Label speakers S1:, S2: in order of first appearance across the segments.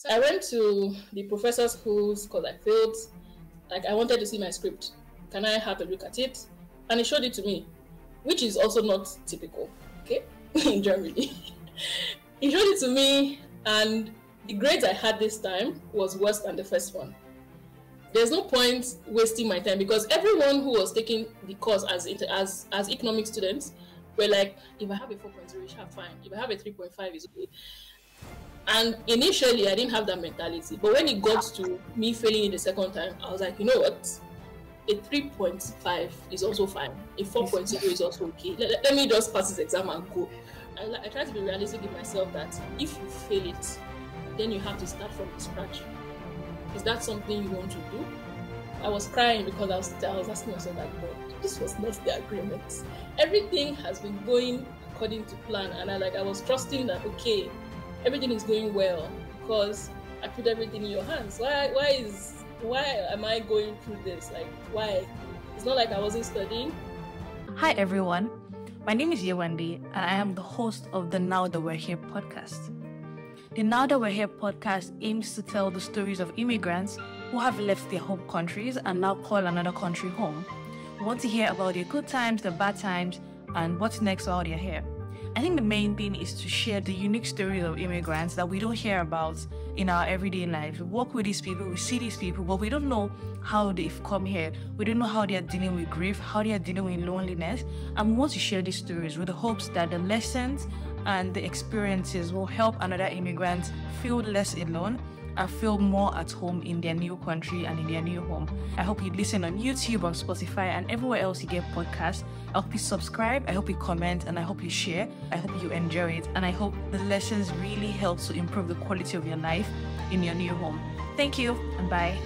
S1: I went to the professor's schools because I felt like I wanted to see my script. Can I have a look at it? And he showed it to me, which is also not typical, okay, in Germany. He showed it to me, and the grades I had this time was worse than the first one. There's no point wasting my time because everyone who was taking the course as economic students were like, if I have a 4.0, you should have fine. If I have a 3.5, it's okay. And initially, I didn't have that mentality. But when it got to me failing in the second time, I was like, you know what? A 3.5 is also fine. A 4.0 is also okay. Let me just pass this exam and go. I try to be realistic with myself that if you fail it, then you have to start from scratch. Is that something you want to do? I was crying because I was asking myself that, God, this was not the agreement. Everything has been going according to plan, and I was trusting that, okay, everything is going well because I put everything in your hands. Why am I going through this? Like, why? It's not like I wasn't studying.
S2: Hi everyone, my name is Yewande and I am the host of the Now That We're Here podcast. The Now That We're Here podcast aims to tell the stories of immigrants who have left their home countries and now call another country home. We want to hear about their good times, the bad times, and what's next while they're here. I think the main thing is to share the unique stories of immigrants that we don't hear about in our everyday lives. We work with these people, we see these people, but we don't know how they've come here. We don't know how they are dealing with grief, how they are dealing with loneliness. And we want to share these stories with the hopes that the lessons and the experiences will help another immigrant feel less alone and feel more at home in their new country and in their new home. I hope you listen on YouTube, on Spotify, and everywhere else you get podcasts. I hope you subscribe, I hope you comment, and I hope you share. I hope you enjoy it, and I hope the lessons really help to improve the quality of your life in your new home. Thank you, and bye.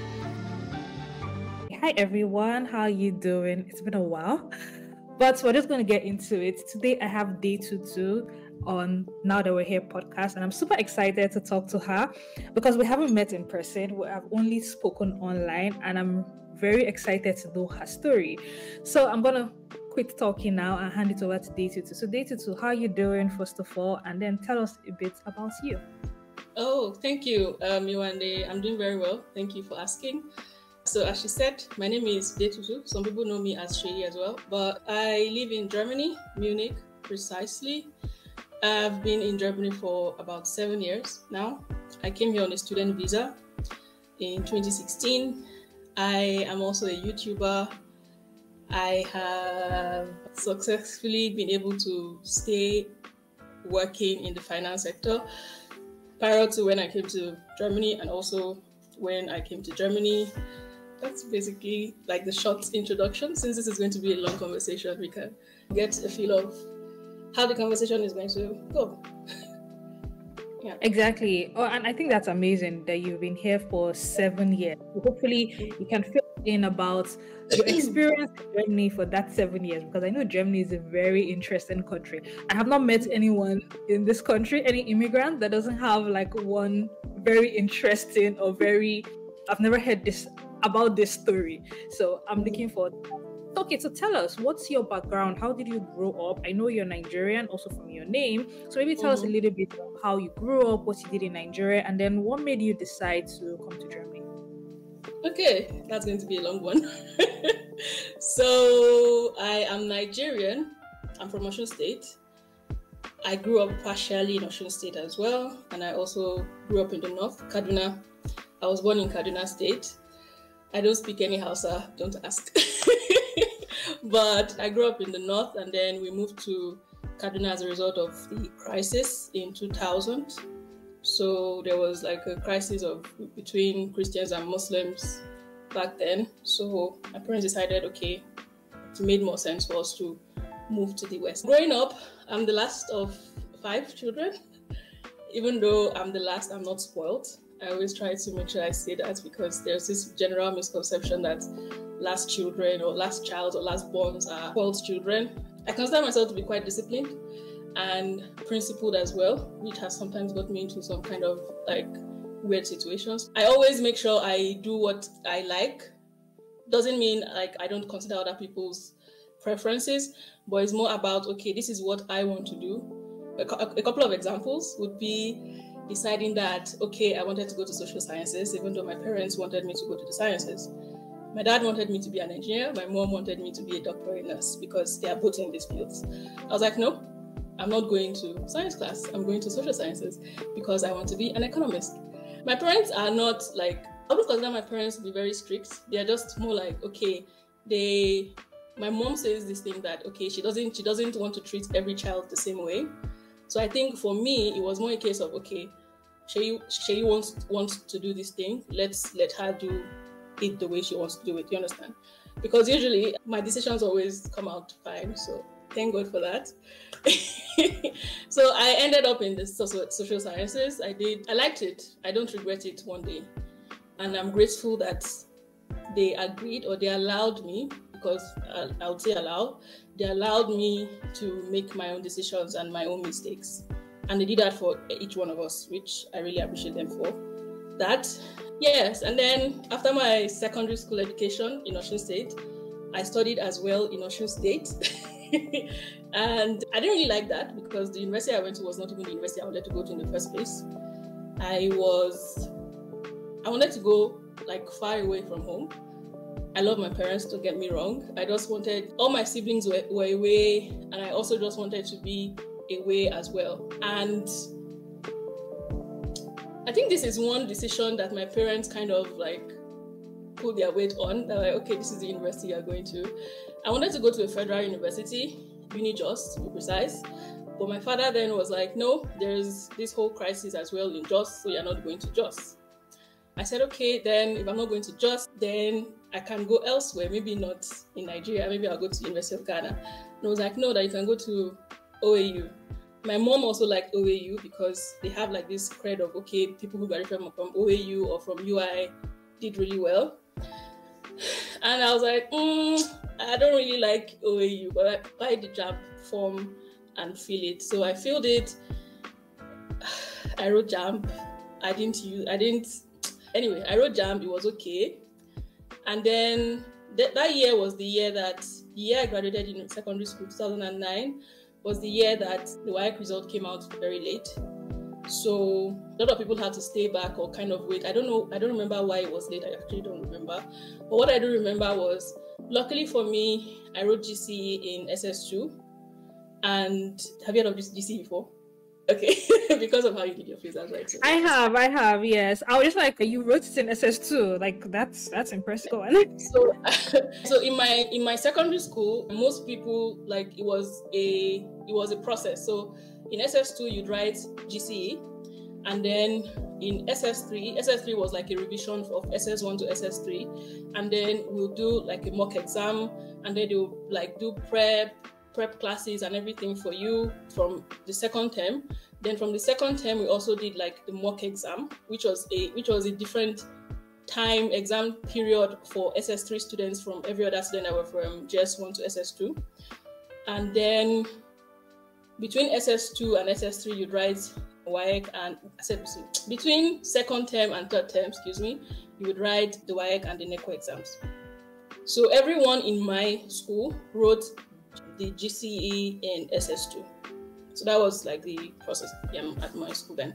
S2: Hi everyone, how are you doing? It's been a while, but we're just going to get into it. Today I have Detutus on Now That We're Here podcast, and I'm super excited to talk to her because we haven't met in person. We have only spoken online, and I'm very excited to know her story. So I'm gonna quit talking now and hand it over to Detutus. So Detutus, how are you doing first of all, and then tell us a bit about you.
S1: Oh, thank you, Yewande. I'm doing very well. Thank you for asking. So as she said, my name is Detutus. Some people know me as Shay as well, but I live in Germany, Munich precisely. I've been in Germany for about 7 years now. I came here on a student visa in 2016. I am also a YouTuber. I have successfully been able to stay working in the finance sector prior to when I came to Germany, and also when I came to Germany. That's basically like the short introduction. Since this is going to be a long conversation, we can get a feel of how the conversation is going to go. Yeah,
S2: exactly. Oh, and I think that's amazing that you've been here for 7 years. Hopefully you can fill in about your experience in Germany for that 7 years, because I know Germany is a very interesting country. I have not met anyone in this country, any immigrant, that doesn't have like one very interesting or I've never heard this about this story. So I'm looking forward to that. Okay, so tell us, what's your background? How did you grow up? I know you're Nigerian, also from your name. So maybe tell us a little bit of how you grew up, what you did in Nigeria, and then what made you decide to come to Germany?
S1: Okay, that's going to be a long one. So I am Nigerian. I'm from Osun State. I grew up partially in Osun State as well, and I also grew up in the north, Kaduna. I was born in Kaduna State. I don't speak any Hausa, don't ask. But I grew up in the north, and then we moved to Kaduna as a result of the crisis in 2000. So there was like a crisis between Christians and Muslims back then. So my parents decided, okay, it made more sense for us to move to the West. Growing up, I'm the last of 5 children. Even though I'm the last, I'm not spoiled. I always try to make sure I say that, because there's this general misconception that last children or last child or last borns are spoiled children. I consider myself to be quite disciplined and principled as well, which has sometimes got me into some kind of like weird situations. I always make sure I do what I like. Doesn't mean like I don't consider other people's preferences, but it's more about, okay, this is what I want to do. A couple of examples would be deciding that, okay, I wanted to go to social sciences, even though my parents wanted me to go to the sciences. My dad wanted me to be an engineer. My mom wanted me to be a doctor or a nurse because they are both in these fields. I was like, no, I'm not going to science class. I'm going to social sciences because I want to be an economist. My parents are not like, I would consider my parents to be very strict. They are just more like, okay, my mom says this thing that, okay, she doesn't want to treat every child the same way. So I think for me, it was more a case of, okay, Shay wants to do this thing. Let's let her do it the way she wants to do it. You understand? Because usually my decisions always come out fine. So thank God for that. So I ended up in the social sciences. I liked it. I don't regret it one day. And I'm grateful that they agreed or they allowed me, because I would say they allowed me to make my own decisions and my own mistakes. And they did that for each one of us, which I really appreciate them for that. Yes, and then after my secondary school education in Osun State, I studied as well in Osun State. And I didn't really like that because the university I went to was not even the university I wanted to go to in the first place. I wanted to go like far away from home. I love my parents, don't get me wrong. I just wanted, all my siblings were away, and I also just wanted to be away as well. And I think this is one decision that my parents kind of like put their weight on. They're like, okay, this is the university you're going to. I wanted to go to a federal university, UniJOS to be precise. But my father then was like, no, there's this whole crisis as well in JOS, so you're not going to JOS. I said, okay, then if I'm not going to JOS, then I can go elsewhere, maybe not in Nigeria, maybe I'll go to the University of Ghana. And I was like, no, that you can go to OAU. My mom also liked OAU because they have like this cred of, okay, people who graduated from OAU or from UI did really well. And I was like, I don't really like OAU, but I buy the JAMB form and fill it. So I filled it. I wrote JAMB. Anyway, I wrote JAMB. It was okay. And then that year was the year I graduated in secondary school, 2009, was the year that the WAEC result came out very late. So a lot of people had to stay back or kind of wait. I don't remember why it was late. I actually don't remember. But what I do remember was, luckily for me, I wrote GCE in SS2. And have you heard of this GCE before? Okay, because of how you did your face, that's right. So
S2: I have, yes. I was just like, you wrote it in SS2, like that's impressive.
S1: So in my secondary school, most people, like, it was a process. So in SS2 you'd write GCE, and then in SS3 was like a revision of SS1 to SS3, and then we'll do like a mock exam, and then they'll like do prep classes and everything for you from the second term. Then from the second term, we also did like the mock exam, which was a different time exam period for SS3 students from every other student that were from JS1 to SS2. And then between SS2 and SS3, you'd write WAEC, and between second term and third term, you would write the WAEC and the NECO exams. So everyone in my school wrote the GCE in SS2. So that was like the process at my school then.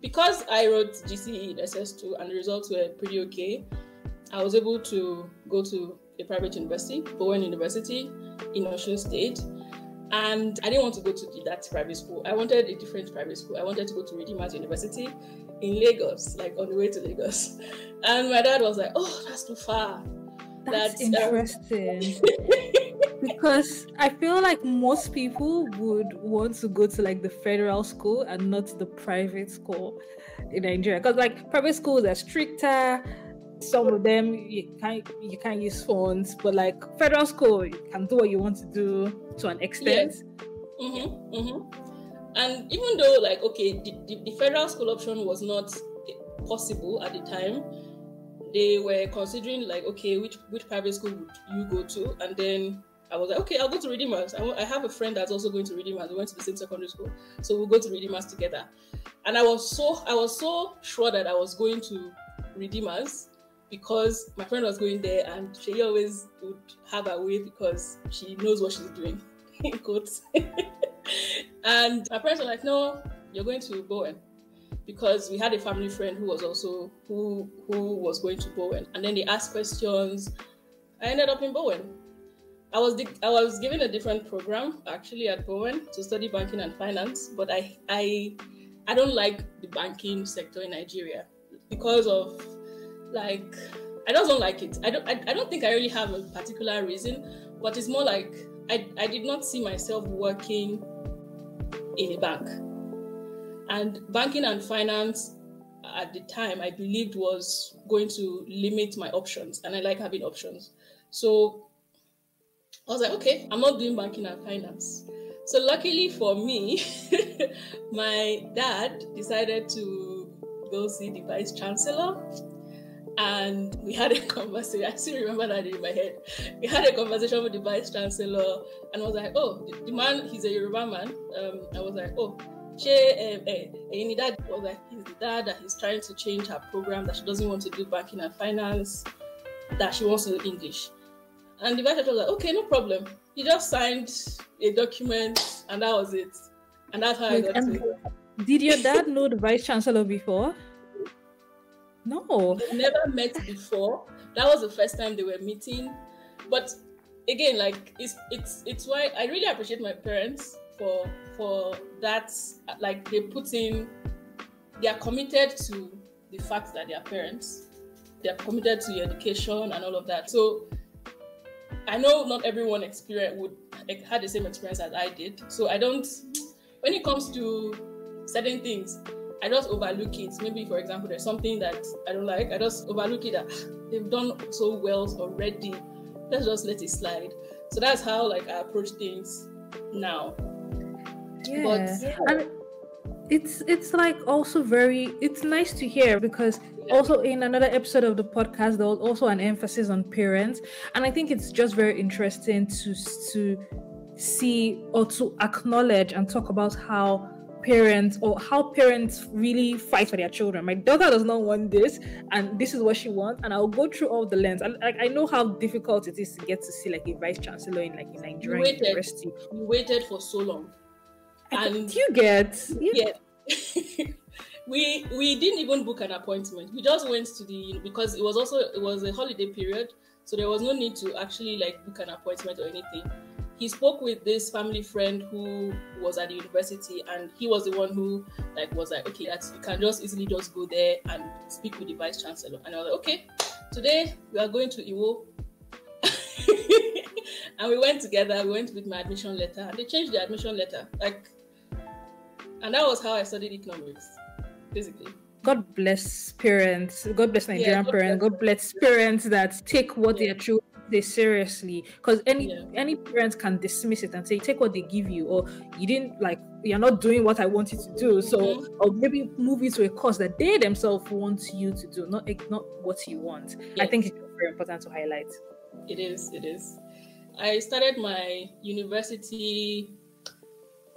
S1: Because I wrote GCE in SS2 and the results were pretty okay, I was able to go to a private university, Bowen University in Osun State. And I didn't want to go to that private school. I wanted a different private school. I wanted to go to Redeemers University in Lagos, like on the way to Lagos. And my dad was like, oh, that's too far.
S2: That's interesting. Because I feel like most people would want to go to like the federal school and not the private school in Nigeria. Because like private schools are stricter. Some of them you can't use phones, but like federal school, you can do what you want to do to an extent.
S1: Yes. And even though like, okay, the federal school option was not possible at the time, they were considering like, okay, which private school would you go to? And then I was like, okay, I'll go to Redeemers. I have a friend that's also going to Redeemers. We went to the same secondary school, so we'll go to Redeemers together. And I was so sure that I was going to Redeemers because my friend was going there, and she always would have her way because she knows what she's doing. In quotes. And my parents were like, no, you're going to Bowen. because we had a family friend who was also who was going to Bowen, and then they asked questions. I ended up in Bowen. I was given a different program actually at Bowen to study banking and finance, but I don't like the banking sector in Nigeria because of like I just don't like it. I don't think I really have a particular reason, but it's more like I did not see myself working in a bank. And banking and finance at the time I believed was going to limit my options, and I like having options. So I was like, okay, I'm not doing banking and finance. So luckily for me, my dad decided to go see the vice chancellor, and we had a conversation. I still remember that in my head. We had a conversation with the vice chancellor, and I was like, oh, the man, he's a Yoruba man. I was like, oh, dad was like, he's the dad that he's trying to change her program, that she doesn't want to do banking and finance, that she wants to do English. And the vice chancellor was like, okay, no problem. He just signed a document, and that was it. And that's how I got to it.
S2: Did your dad know the vice chancellor before? No.
S1: They never met before. That was the first time they were meeting. But again, like it's why I really appreciate my parents for that. Like they are committed to the fact that they are parents. They are committed to your education and all of that. So I know not everyone had the same experience as I did. So I don't, when it comes to certain things, I just overlook it. Maybe, for example, there's something that I don't like. I just overlook it. That they've done so well already. Let's just let it slide. So that's how like I approach things now.
S2: Yeah. And it's like also it's nice to hear, because also in another episode of the podcast there was also an emphasis on parents, and I think it's just very interesting to see or to acknowledge and talk about how parents really fight for their children. My daughter does not want this, and this is what she wants, and I'll go through all the lens. I know how difficult it is to get to see like a vice chancellor in like a Nigerian university.
S1: You waited for so long. And
S2: you get
S1: we didn't even book an appointment. We just went to because it was a holiday period, so there was no need to actually like book an appointment or anything. He spoke with this family friend who was at the university, and he was the one who was like, okay, you can just easily just go there and speak with the vice chancellor. And I was like, okay, today we are going to Iwo. And we went together. We went with my admission letter, and they changed the admission letter. And that was how I studied economics, basically.
S2: God bless parents. God bless Nigerian parents. God bless parents that take what their children say seriously. Because any parents can dismiss it and say, take what they give you, or you're not doing what I want you to do. So, or maybe move you to a course that they themselves want you to do, not what you want. Yes. I think it's very important to highlight.
S1: It is. I started my university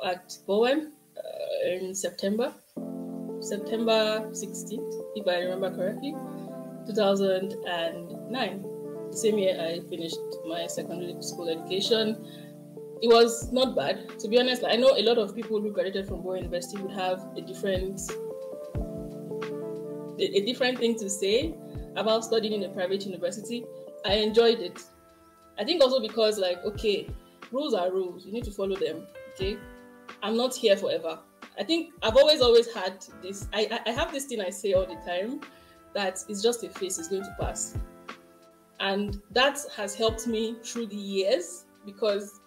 S1: at Bowen in September 16th, if I remember correctly, 2009. The same year I finished my secondary school education. It was not bad, to be honest. I know a lot of people who graduated from Bowen University would have a different thing to say about studying in a private university. I enjoyed it. I think also because okay, rules are rules. You need to follow them, okay? I'm not here forever. I think I've always had this. I have this thing I say all the time, that it's just a phase, it's going to pass. And that has helped me through the years, because,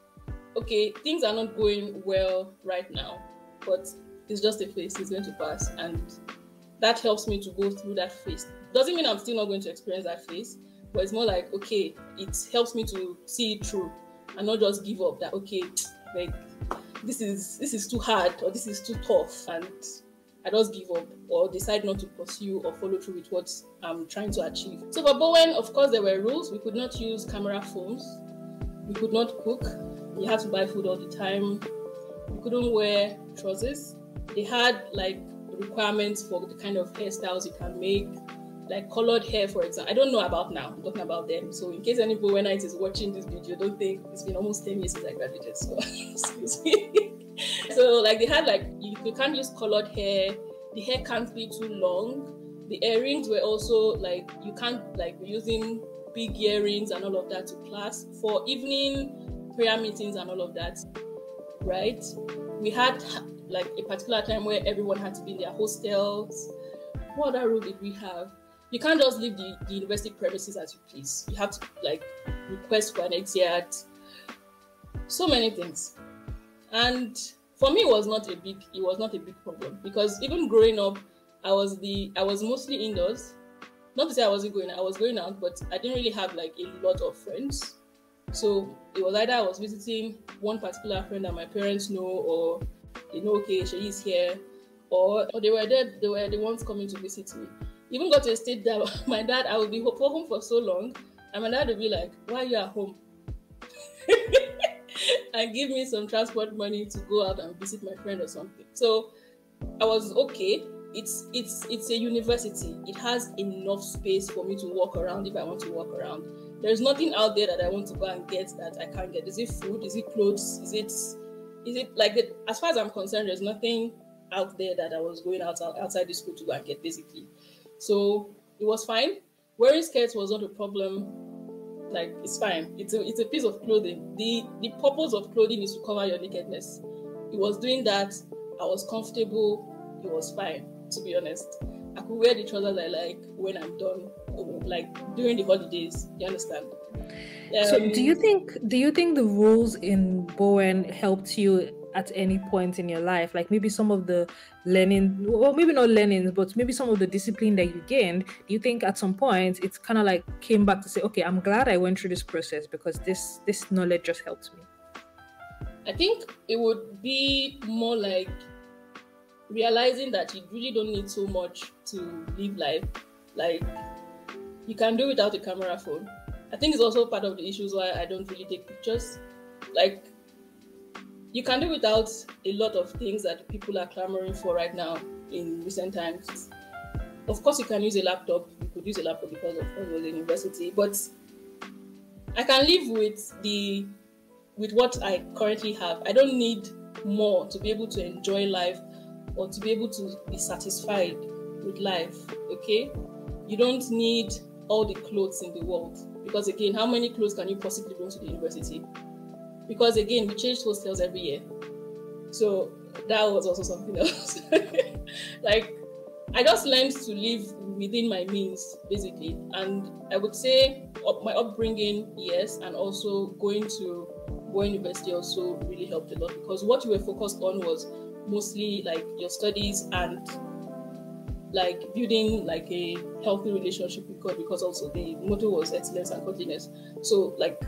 S1: okay, things are not going well right now, but it's just a phase, it's going to pass. And that helps me to go through that phase. Doesn't mean I'm still not going to experience that phase, but it's more like, okay, it helps me to see it through and not just give up that, okay, this is too hard, or this is too tough, and I just give up or decide not to pursue or follow through with what I'm trying to achieve. So for Bowen, of course, there were rules. We could not use camera phones. We could not cook. You had to buy food all the time. We couldn't wear trousers. They had requirements for the kind of hairstyles you can make, like colored hair, for example. I don't know about now. I'm talking about them. So in case any Bowenite is watching this video, don't think it's been almost 10 years since I graduated. So excuse me. So they had you can't use colored hair. the hair can't be too long. The earrings were also like, you can't like be using big earrings and all of that to class for evening prayer meetings and all of that, right? We had like a particular time where everyone had to be in their hostels. What other rule did we have? You can't just leave the university premises as you please. You have to like request for an exit. So many things. And for me, it was not a big problem, because even growing up, I was mostly indoors. Not to say I wasn't going out, I was going out, but I didn't really have like a lot of friends. So it was either I was visiting one particular friend that my parents know, or they know, okay, she is here, or they were there, they were the ones coming to visit me. Even got to a state that my dad, I would be home for so long, and my dad would be like, why are you at home? And give me some transport money to go out and visit my friend or something. So I was okay. It's a university. It has enough space for me to walk around if I want to walk around. There's nothing out there that I want to go and get that I can't get. Is it food? Is it clothes? Is it like that? As far as I'm concerned, there's nothing out there that I was going outside the school to go and get, basically. So it was fine. Wearing skirts was not a problem. Like, it's fine. It's a piece of clothing. The purpose of clothing is to cover your nakedness. It was doing that. I was comfortable. It was fine, to be honest. I could wear the trousers I like when I'm done, like during the holidays. You understand?
S2: So do you think the rules in Bowen helped you at any point in your life? Like maybe some of the learning, well, maybe not learning, but maybe some of the discipline that you gained, do you think at some point it's kind of like came back to say, okay, I'm glad I went through this process because this knowledge just helped me?
S1: I think it would be more like realizing that you really don't need so much to live life. Like, you can do without a camera phone. I think it's also part of the issues why I don't really take pictures. Like, you can do without a lot of things that people are clamoring for right now in recent times. Of course, you can use a laptop. You could use a laptop because of course it was a university, but I can live with what I currently have. I don't need more to be able to enjoy life or to be able to be satisfied with life, okay? You don't need all the clothes in the world, because again, how many clothes can you possibly bring to the university? Because again, we changed hostels every year. So that was also something else. Like, I just learned to live within my means, basically. And I would say my upbringing, yes, and also going to Bowen University also really helped a lot, because what you were focused on was mostly like your studies and like building like a healthy relationship with God, because also the motto was excellence and godliness. So like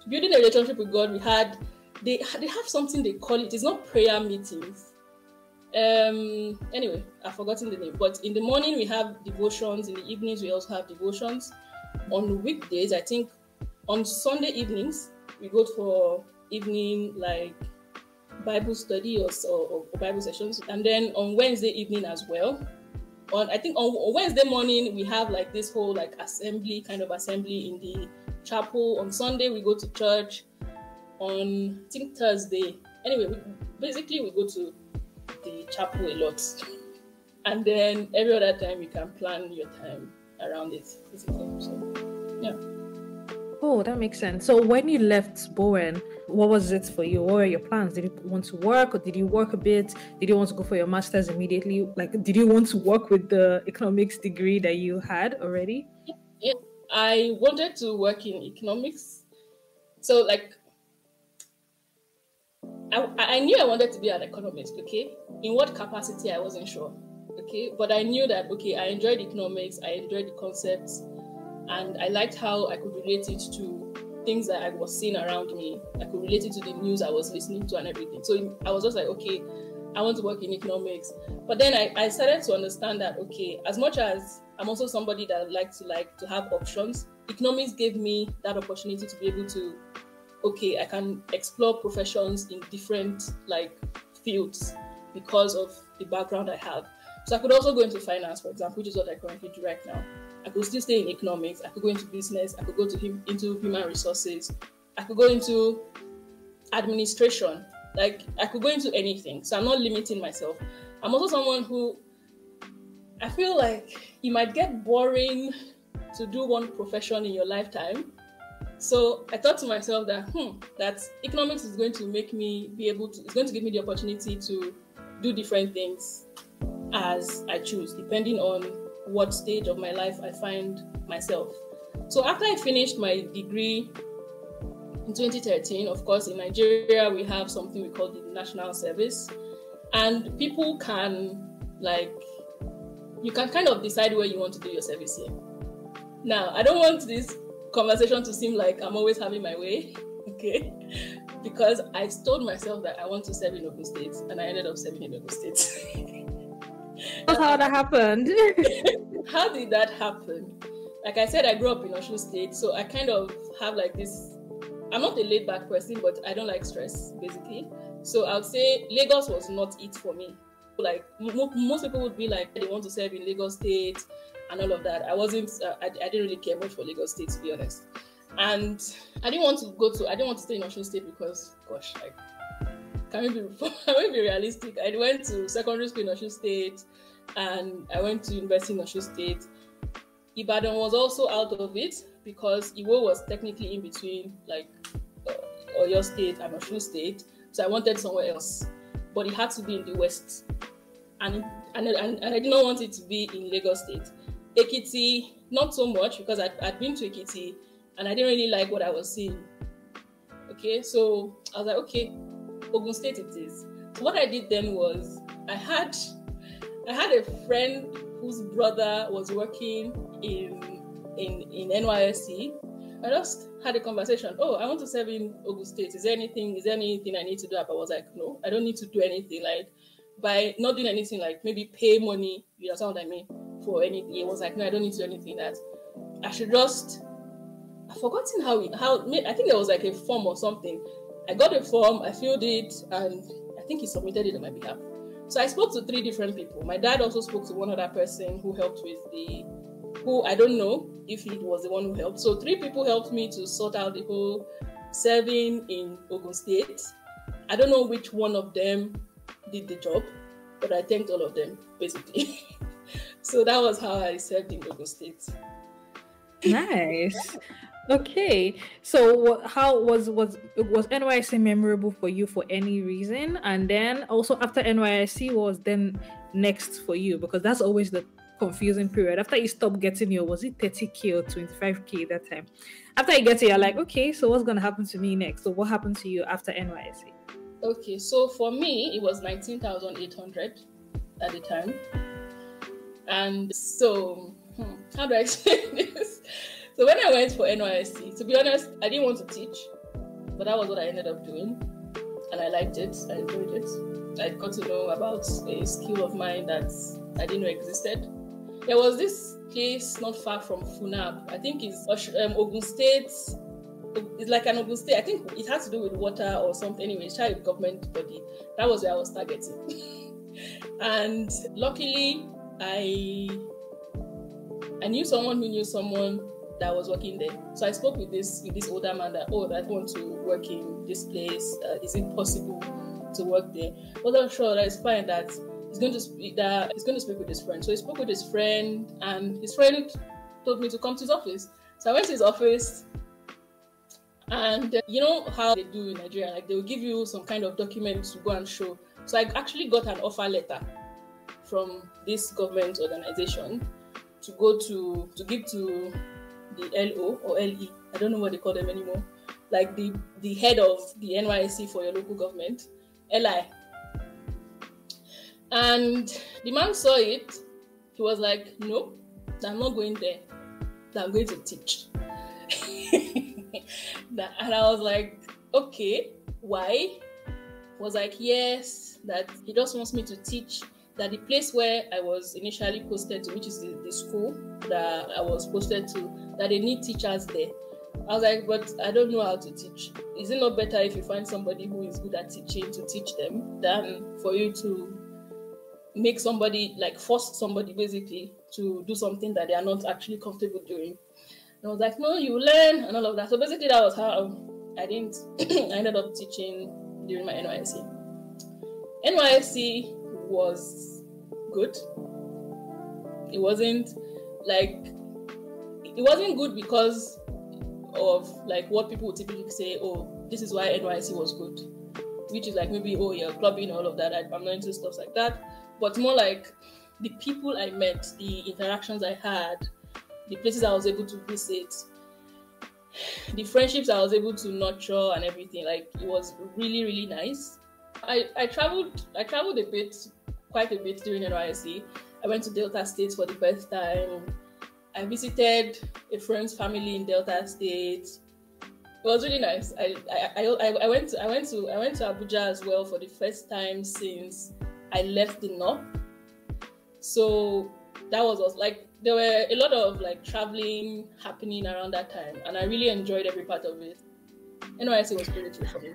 S1: building a relationship with God, they have something they call it. It's not prayer meetings. Anyway, I've forgotten the name. But in the morning we have devotions. In the evenings we also have devotions. On weekdays, I think on Sunday evenings we go for evening like Bible study or Bible sessions, and then on Wednesday evening as well. I think on Wednesday morning we have like this whole like assembly in the chapel. On Sunday we go to church. On I think Thursday, anyway, we go to the chapel a lot, and then every other time you can plan your time around it, basically. So yeah.
S2: Oh, that makes sense. So when you left Bowen, what was it for you? What were your plans? Did you want to work, or did you work a bit? Did you want to go for your master's immediately? Like, did you want to work with the economics degree that you had already?
S1: Yeah, I wanted to work in economics. So like, I knew I wanted to be an economist, okay? In what capacity, I wasn't sure, okay? But I knew that, okay, I enjoyed economics, I enjoyed the concepts, and I liked how I could relate it to things that I was seeing around me. I could relate it to the news I was listening to and everything. So I was just like, okay, I want to work in economics. But then I started to understand that, okay, as much as I'm also somebody that likes to have options, economics gave me that opportunity to be able to, okay, I can explore professions in different like fields because of the background I have. So I could also go into finance, for example, which is what I currently do right now. I could still stay in economics. I could go into business. I could go into human resources. I could go into administration. Like, I could go into anything. So I'm not limiting myself. I'm also someone who I feel like it might get boring to do one profession in your lifetime. So I thought to myself that that economics is going to make me be able to, it's going to give me the opportunity to do different things as I choose, depending on what stage of my life I find myself. So after I finished my degree in 2013, of course, in Nigeria, we have something we call the National Service. And people can, you can kind of decide where you want to do your service here. Now, I don't want this conversation to seem like I'm always having my way, okay? Because I told myself that I want to serve in Ogun State, and I ended up serving in Ogun State.
S2: That's how that happened.
S1: How did that happen? Like I said, I grew up in Osun State, so I kind of have like this. I'm not a laid back person, but I don't like stress, basically. So I would say Lagos was not it for me. Like most people would be like, they want to serve in Lagos State and all of that. I wasn't, I didn't really care much for Lagos State, to be honest. And I didn't want to stay in Osun State because, gosh, like, can we be realistic? I went to secondary school in Osun State and I went to university in Osun State. Ibadan was also out of it because Iwo was technically in between, like, Oyo State and Osun State. So I wanted somewhere else, but it had to be in the west, and I did not want it to be in Lagos State. Ekiti, not so much because I'd been to Ekiti and I didn't really like what I was seeing. Okay, so I was like, okay, Ogun State it is. So what I did then was I had a friend whose brother was working in NYSC. I just had a conversation. Oh, I want to serve in Ogun State. Is there anything I need to do? I was like, no, I don't need to do anything. Like, by not doing anything, like maybe pay money, you understand what I mean, for anything. It was like, no, I don't need to do anything. That I should just, I've forgotten how I think there was like a form or something. I got a form, I filled it, and I think he submitted it on my behalf. So I spoke to 3 different people. My dad also spoke to one other person who helped with who I don't know if he was the one who helped. So 3 people helped me to sort out the whole serving in Ogun State. I don't know which one of them did the job, but I thanked all of them, basically. So that was how I served in Ogun State.
S2: Nice. Okay. So how was NYSC memorable for you for any reason? And then also after NYSC, what was then next for you? Because that's always the confusing period. After you stop getting was it 30K or 25K that time? After you get it, you're like, okay, so what's gonna happen to me next? So what happened to you after NYSC?
S1: Okay, so for me, it was 19,800 at the time. And so, how do I explain this? So when I went for NYSC, to be honest, I didn't want to teach, but that was what I ended up doing. And I liked it, I enjoyed it. I got to know about a skill of mine that I didn't know existed. There was this place not far from Funab. I think it's Ogun State. It's like an Ogun State. I think it has to do with water or something. Anyway, it's a government body. That was where I was targeting. And luckily, I knew someone who knew someone that was working there. So I spoke with this older man that, I want to work in this place. Is it possible to work there? Well, I'm sure that it's fine, that he's going to speak with his friend. So he spoke with his friend, and his friend told me to come to his office. So I went to his office, and you know how they do in Nigeria, like they will give you some kind of document to go and show. So I actually got an offer letter from this government organization to go to give to the LO or LE. I don't know what they call them anymore. Like the head of the NYSC for your local government, LI. And the man saw it. He was like, no, I'm not going there. I'm going to teach. And I was like, okay, why? He was like, yes, that he just wants me to teach. That the place where I was initially posted to, which is the school that I was posted to, that they need teachers there. I was like, but I don't know how to teach. Is it not better if you find somebody who is good at teaching to teach them than for you to make somebody, like force somebody basically to do something that they are not actually comfortable doing? And I was like, no, you learn and all of that. So basically that was how I ended up teaching during my NYSC. NYSC was good. It wasn't good because of like what people would typically say, oh, this is why NYSC was good, which is like maybe, oh, yeah, clubbing, all of that. I'm not into stuff like that, but more like the people I met, the interactions I had, the places I was able to visit, the friendships I was able to nurture and everything. Like, it was really, really nice. I traveled quite a bit during NYSC. I went to Delta State for the first time. I visited a friend's family in Delta State. It was really nice. I went to Abuja as well for the first time since I left the north. So that was like, there were a lot of like traveling happening around that time, and I really enjoyed every part of it. NYSC was pretty cool for me.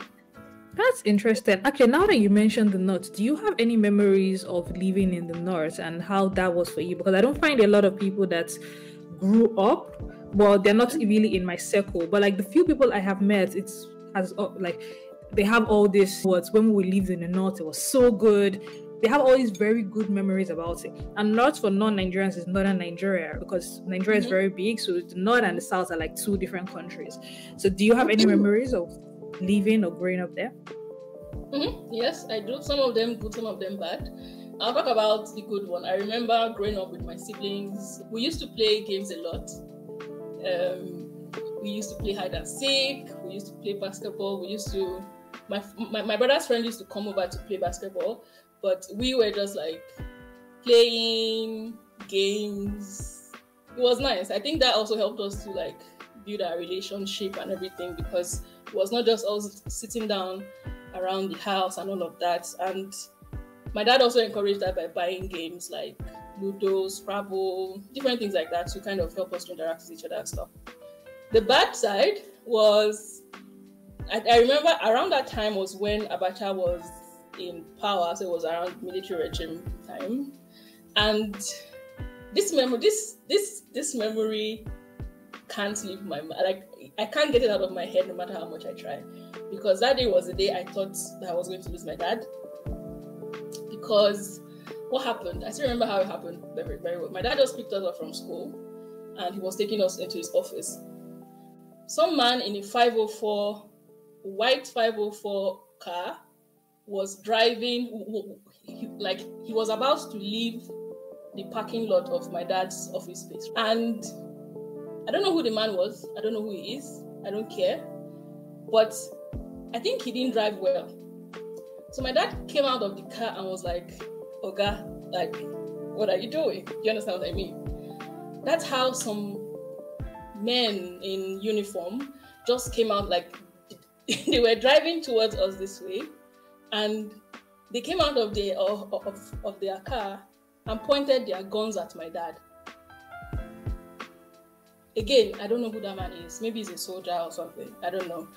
S2: That's interesting. Okay, now that you mentioned the north, do you have any memories of living in the north and how that was for you? Because I don't find a lot of people that grew up, well, they're not really in my circle, but like the few people I have met, like they have all these words. When we lived in the north, it was so good. They have all these very good memories about it. And north for non-Nigerians is northern Nigeria, because Nigeria is very big, so the north and the south are like two different countries. So do you have any memories of living or growing up there?
S1: Yes, I do. Some of them good, some of them bad. I'll talk about the good one. I remember growing up with my siblings. We used to play games a lot. We used to play hide and seek. We used to play basketball. My brother's friend used to come over to play basketball, but we were just like playing games. It was nice. I think that also helped us to like build our relationship and everything, because it was not just us sitting down around the house and all of that. And my dad also encouraged that by buying games like Ludo, Scrabble, different things like that to kind of help us to interact with each other and stuff. The bad side was, I remember around that time was when Abacha was in power, so it was around military regime time. And this memory can't leave my mind. Like, I can't get it out of my head no matter how much I try. Because that day was the day I thought that I was going to lose my dad. Because what happened? I still remember how it happened very, very well. My dad just picked us up from school and he was taking us into his office. Some man in a white 504 car was driving, like he was about to leave the parking lot of my dad's office space. And I don't know who the man was. I don't know who he is. I don't care. But I think he didn't drive well. So my dad came out of the car and was like, Oga, like, what are you doing? Do you understand what I mean? That's how some men in uniform just came out, like, they were driving towards us this way, and they came out of their car and pointed their guns at my dad. Again, I don't know who that man is. Maybe he's a soldier or something. I don't know.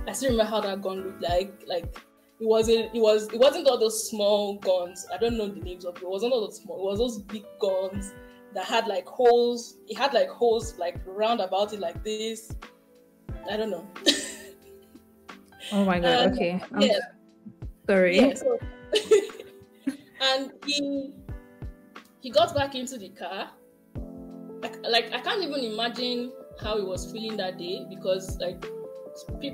S1: I still remember how that gun looked like. Like, it wasn't all those small guns. I don't know the names of it. It wasn't all those small. It was those big guns that had like holes. It had like holes like round about it like this. I don't know.
S2: Oh my God. Okay.
S1: Yeah.
S2: Sorry.
S1: Yeah, so and he got back into the car. Like I can't even imagine how he was feeling that day, because like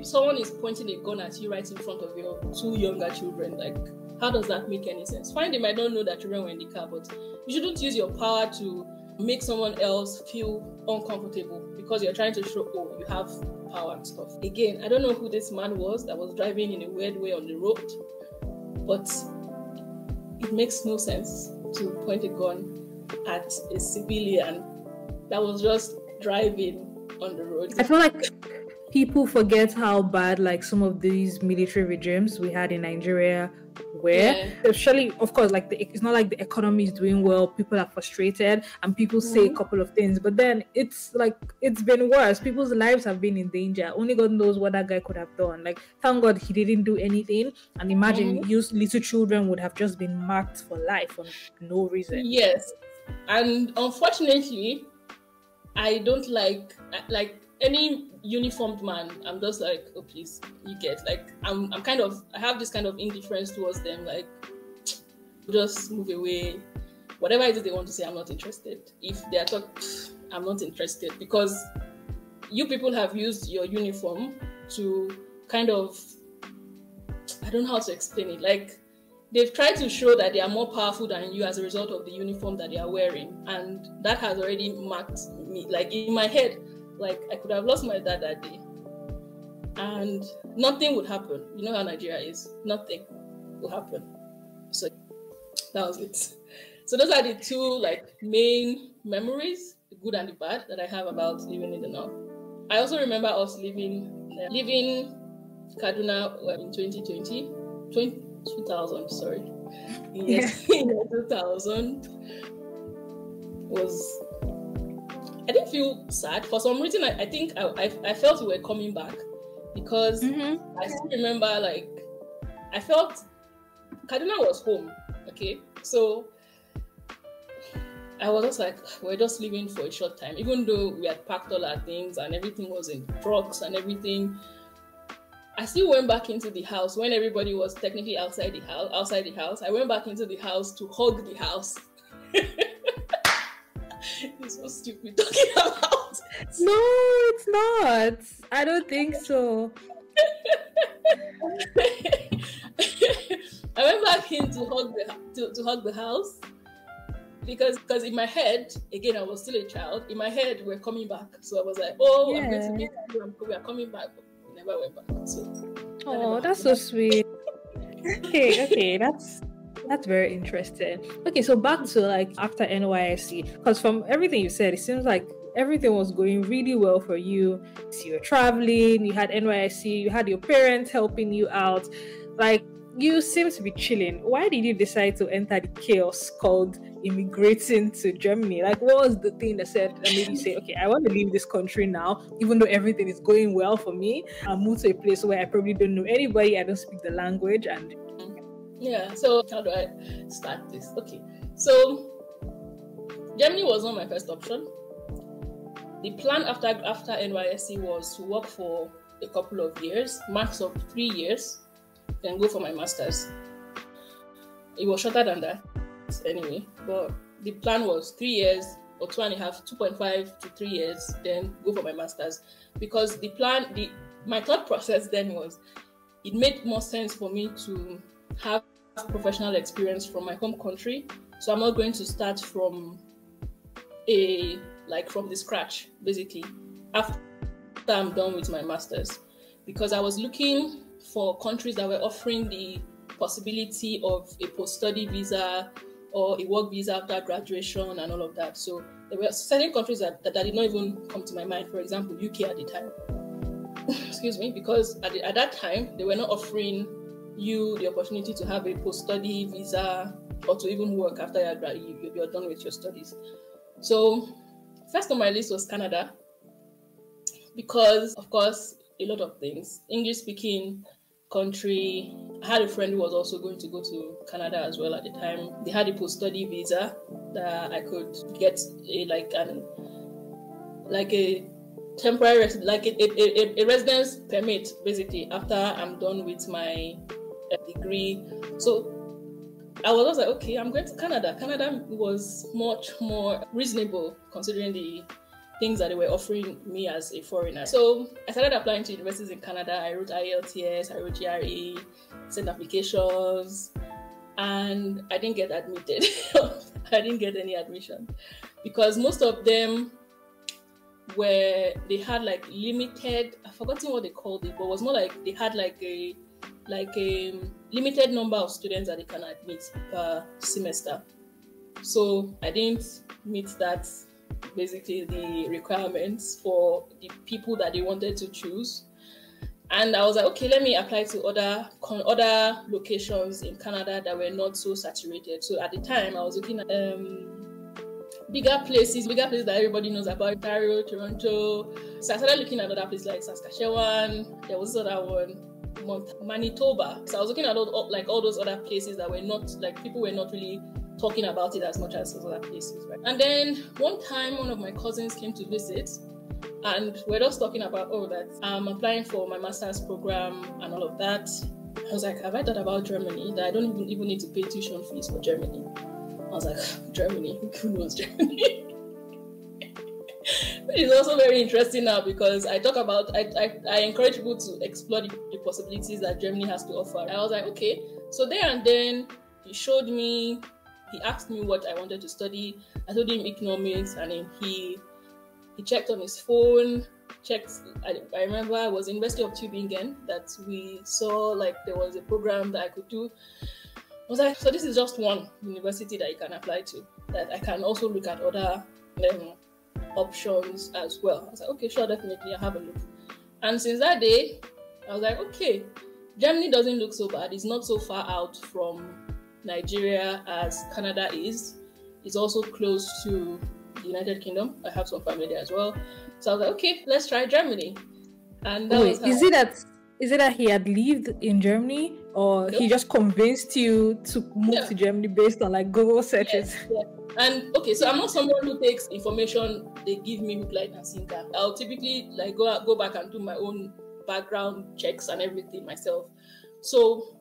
S1: someone is pointing a gun at you right in front of your two younger children. Like, how does that make any sense? Fine, they might not know that children were in the car, but you shouldn't use your power to make someone else feel uncomfortable because you're trying to show, oh, you have power and stuff. Again, I don't know who this man was that was driving in a weird way on the road, but it makes no sense to point a gun at a civilian that was just driving on the road.
S2: I feel like people forget how bad like some of these military regimes we had in Nigeria were. Yeah. Especially, of course, like it's not like the economy is doing well. People are frustrated and people say a couple of things, but then it's like it's been worse. People's lives have been in danger. Only God knows what that guy could have done. Like, thank God he didn't do anything. And imagine little children would have just been marked for life for no reason.
S1: Yes, and unfortunately, I don't like any uniformed man. I'm just like, oh please, you get like I have this kind of indifference towards them. Like, just move away. Whatever it is they want to say, I'm not interested. If they are talking, I'm not interested, because you people have used your uniform to kind of, I don't know how to explain it. Like, they've tried to show that they are more powerful than you as a result of the uniform that they are wearing. And that has already marked me. Like, in my head, like, I could have lost my dad that day. And nothing would happen. You know how Nigeria is. Nothing will happen. So that was it. So those are the two like main memories, the good and the bad, that I have about living in the north. I also remember us leaving Kaduna in 2000, sorry. Yes, in 2000 was, I didn't feel sad. For some reason, I think I felt we were coming back, because I still remember, like, I felt Kaduna was home, okay? So I was just like, we're just leaving for a short time. Even though we had packed all our things and everything was in trucks and everything, I still went back into the house when everybody was technically outside the house. I went back into the house to hug the house. It's so stupid talking about.
S2: No, it's not. I don't think so.
S1: I went back in to hug the house, because in my head, again, I was still a child. In my head, we're coming back. So I was like, oh, yeah. I'm going to meet you. We are coming back. But we never went back. So
S2: that's so sweet. Okay, that's very interesting. Okay, so back to like after NYSC, because from everything you said, it seems like everything was going really well for you. So you were traveling, you had NYSC, you had your parents helping you out. Like, you seem to be chilling. Why did you decide to enter the chaos called immigrating to Germany? Like, what was the thing that made you say, okay, I want to leave this country now, even though everything is going well for me? I'll move to a place where I probably don't know anybody, I don't speak the language, and
S1: yeah. So how do I start this? Okay, so Germany was not my first option. The plan after NYSC was to work for a couple of years, max of 3 years, then go for my master's. It was shorter than that anyway, but the plan was 3 years or 2.5 to 3 years, then go for my master's. Because my thought process then was, it made more sense for me to have professional experience from my home country. So I'm not going to start from the scratch, basically, after I'm done with my master's. Because I was looking for countries that were offering the possibility of a post-study visa or a work visa after graduation and all of that. So there were certain countries that did not even come to my mind. For example, UK at the time. Excuse me, because at that time, they were not offering you the opportunity to have a post-study visa or to even work after you're done with your studies. So first on my list was Canada, because, of course, a lot of things. English-speaking country. I had a friend who was also going to go to Canada as well at the time. They had a post-study visa that I could get a temporary, a residence permit, basically, after I'm done with my degree. So I was like, okay, I'm going to Canada. Canada was much more reasonable considering the things that they were offering me as a foreigner. So I started applying to universities in Canada. I wrote IELTS, I wrote GRE, sent applications, and I didn't get admitted. I didn't get any admission because most of them they had like limited, I've forgotten what they called it, but it was more like they had like a limited number of students that they can admit per semester. So I didn't meet that, basically the requirements for the people that they wanted to choose. And I was like, okay, let me apply to other locations in Canada that were not so saturated. So at the time, I was looking at bigger places that everybody knows about, Ontario, Toronto. So I started looking at other places like Saskatchewan. There was this other one, Manitoba. So I was looking at all those other places that were not, like, people were not really talking about it as much as those other places, right? And then one time, one of my cousins came to visit, and we're just talking about, that I'm applying for my master's program and all of that. I was like, have I thought about Germany? That I don't even need to pay tuition fees for Germany. I was like, Germany? Who knows Germany? Which is also very interesting now, because I talk about, I encourage people to explore the possibilities that Germany has to offer. I was like, okay. So there and then, he asked me what I wanted to study. I told him economics, and then he checked on his phone, I remember I was in University of Tübingen that we saw, like, there was a program that I could do. I was like, so this is just one university that you can apply to, that I can also look at other options as well. I was like, okay, sure, definitely, I'll have a look. And since that day, I was like, okay, Germany doesn't look so bad. It's not so far out from Nigeria as Canada is. It's also close to the United Kingdom. I have some family there as well. So I was like, okay, let's try Germany. And that was
S2: is it that he had lived in Germany, or he just convinced you to move to Germany based on like Google searches?
S1: Yes. And okay, so I'm not someone who takes information they give me hook, line, and sinker. I'll typically like go back and do my own background checks and everything myself. So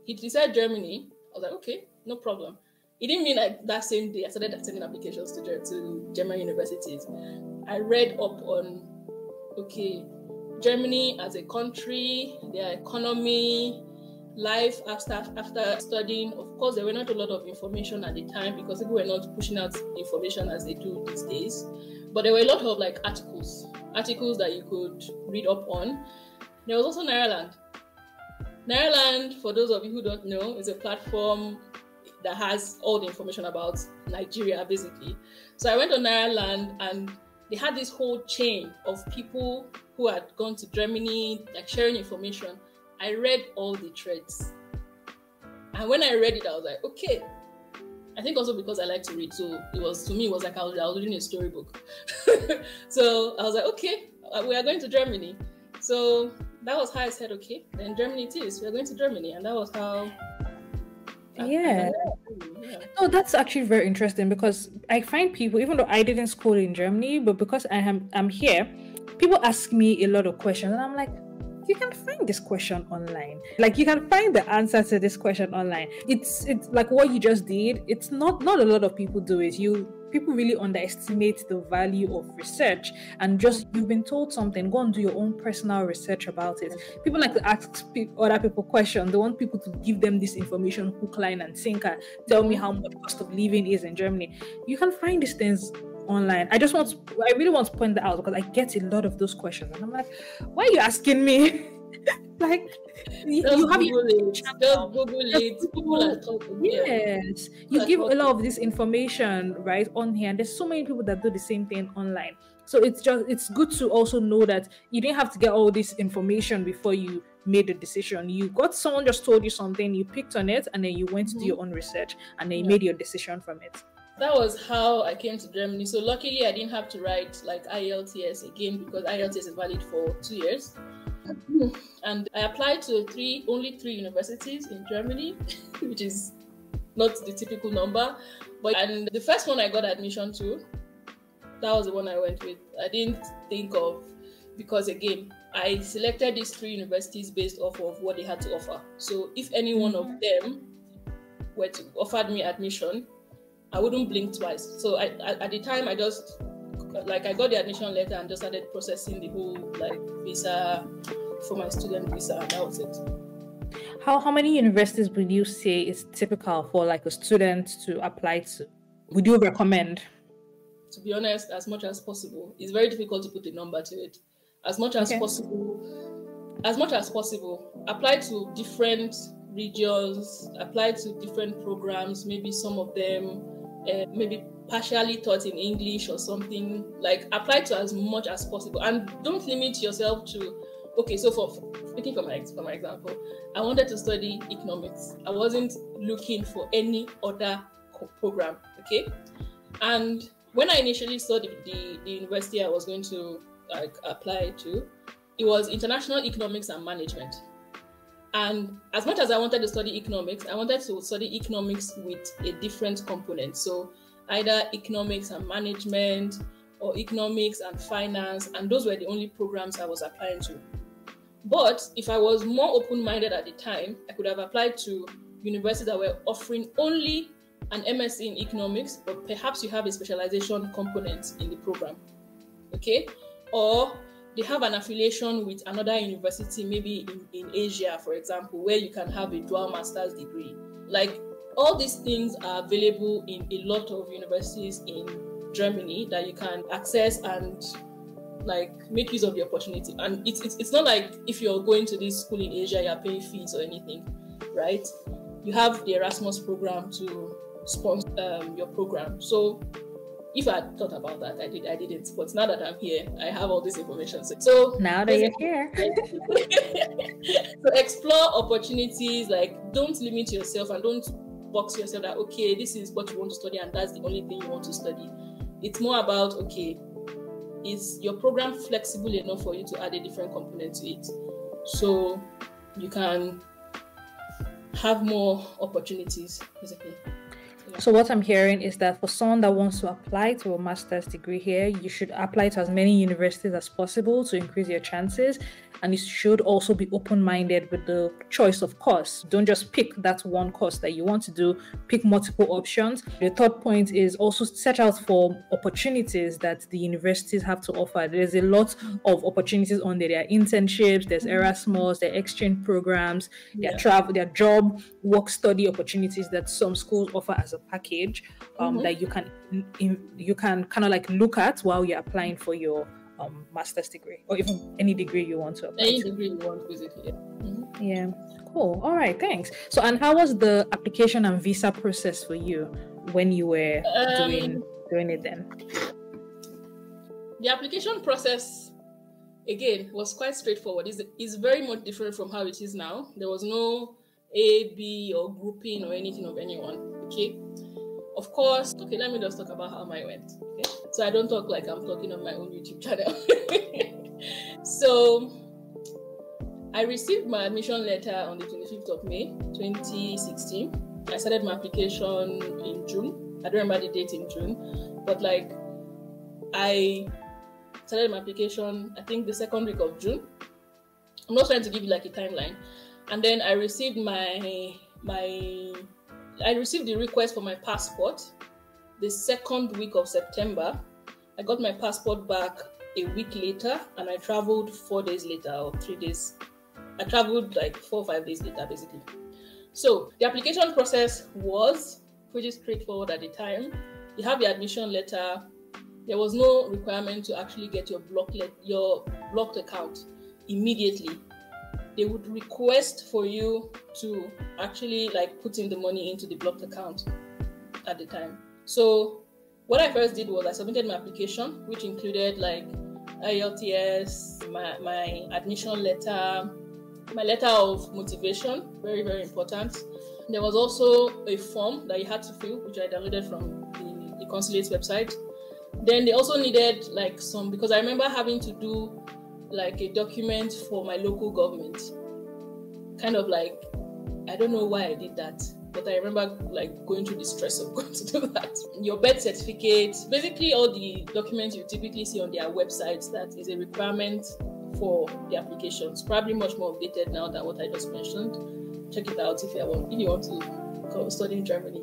S1: he decided Germany. I was like, okay, no problem. It didn't mean like that same day I started sending applications to German universities. I read up on, okay, Germany as a country, their economy, life after studying. Of course, there were not a lot of information at the time because people were not pushing out information as they do these days. But there were a lot of like articles that you could read up on. There was also Nairaland. Nairaland, for those of you who don't know, is a platform that has all the information about Nigeria, basically. So I went on Nairaland, and they had this whole chain of people who had gone to Germany, like sharing information. I read all the threads. And when I read it, I was like, okay. I think also because I like to read. So it was like I was reading a storybook. So I was like, okay, we are going to Germany. So that was how I said, okay, then Germany it is. We are going to Germany. And that was how...
S2: Yeah. No, that's actually very interesting, because I find people, even though I didn't school in Germany, but because I'm here, people ask me a lot of questions, and I'm like, you can find this question online. Like, you can find the answer to this question online. It's like what you just did. It's not a lot of people do it. People really underestimate the value of research, and just you've been told something, go and do your own personal research about it. People like to ask other people questions. They want people to give them this information, hook, line, and sinker. Tell me how much cost of living is in Germany. You can find these things online. I really want to point that out, because I get a lot of those questions, and I'm like, why are you asking me? Like, you have
S1: Google it. Just Google it. People are talking.
S2: Yes, you give a lot of this information right on here, and there's so many people that do the same thing online. So it's good to also know that you didn't have to get all this information before you made a decision. You got someone just told you something, you picked on it, and then you went to do your own research, and then you made your decision from it.
S1: That was how I came to Germany. So luckily, I didn't have to write like IELTS again, because IELTS is valid for 2 years. And I applied to only three universities in Germany, which is not the typical number. And the first one I got admission to, that was the one I went with. I didn't think of, because again, I selected these three universities based off of what they had to offer. So if any one of them were to offer me admission, I wouldn't blink twice. So at the time, I just, like, I got the admission letter and just started processing the whole, like, visa for my student visa, and that was it.
S2: How many universities would you say is typical for like a student to apply to? Would you recommend?
S1: To be honest, as much as possible. It's very difficult to put a number to it. As much as possible, apply to different regions, apply to different programs, maybe some of them maybe partially taught in English or something. Like, apply to as much as possible, and don't limit yourself to, okay, so for speaking for my example, I wanted to study economics. I wasn't looking for any other program, okay? And when I initially studied the university I was going to like apply to, it was international economics and management. And as much as I wanted to study economics, I wanted to study economics with a different component. So either economics and management or economics and finance, and those were the only programs I was applying to. But if I was more open-minded at the time, I could have applied to universities that were offering only an MSc in economics, but perhaps you have a specialization component in the program, okay? Or they have an affiliation with another university, maybe in Asia, for example, where you can have a dual master's degree. Like, all these things are available in a lot of universities in Germany that you can access and like make use of the opportunity. And it's not like if you're going to this school in Asia, you're paying fees or anything, right? You have the Erasmus program to sponsor your program. So if I had thought about that, I didn't. But now that I'm here, I have all this information. So
S2: now that you're here.
S1: So explore opportunities, like don't limit yourself and don't box yourself that, okay, this is what you want to study and that's the only thing you want to study. It's more about, okay, is your program flexible enough for you to add a different component to it? So you can have more opportunities, basically.
S2: So what I'm hearing is that for someone that wants to apply to a master's degree here, you should apply to as many universities as possible to increase your chances. And you should also be open-minded with the choice of course. Don't just pick that one course that you want to do, pick multiple options. The third point is also search out for opportunities that the universities have to offer. There's a lot of opportunities on there. There are internships, there's Erasmus, there are exchange programs, there are travel, there are job, work study opportunities that some schools offer as a package that you can kind of like look at while you're applying for your master's degree or even any degree you want to apply
S1: Any
S2: to.
S1: degree you want, basically.
S2: Yeah, cool. All right, thanks. So, and how was the application and visa process for you when you were doing it then?
S1: The application process, again, was quite straightforward. It's very much different from how it is now. There was no A, B, or grouping or anything of anyone, okay? Of course, okay, let me just talk about how mine went, okay? So I don't talk like I'm talking on my own YouTube channel. So I received my admission letter on the 25th of May, 2016. I started my application in June. I don't remember the date in June, but like I started my application, I think the second week of June. I'm not trying to give you like a timeline. And then I received I received the request for my passport the second week of September. I got my passport back a week later and I traveled 4 days later or 3 days. I traveled like 4 or 5 days later, basically. So the application process was pretty straightforward at the time. You have the admission letter. There was no requirement to actually get your blocked account immediately. They would request for you to actually like put in the money into the blocked account at the time. So what I first did was I submitted my application, which included like IELTS, my admission letter, my letter of motivation, very, very important. There was also a form that you had to fill, which I downloaded from the consulate's website. Then they also needed like some, because I remember having to do like a document for my local government. Kind of like, I don't know why I did that, but I remember like going through the stress of going to do that. Your birth certificate, basically all the documents you typically see on their websites that is a requirement for the applications. Probably much more updated now than what I just mentioned. Check it out if you want to go study in Germany.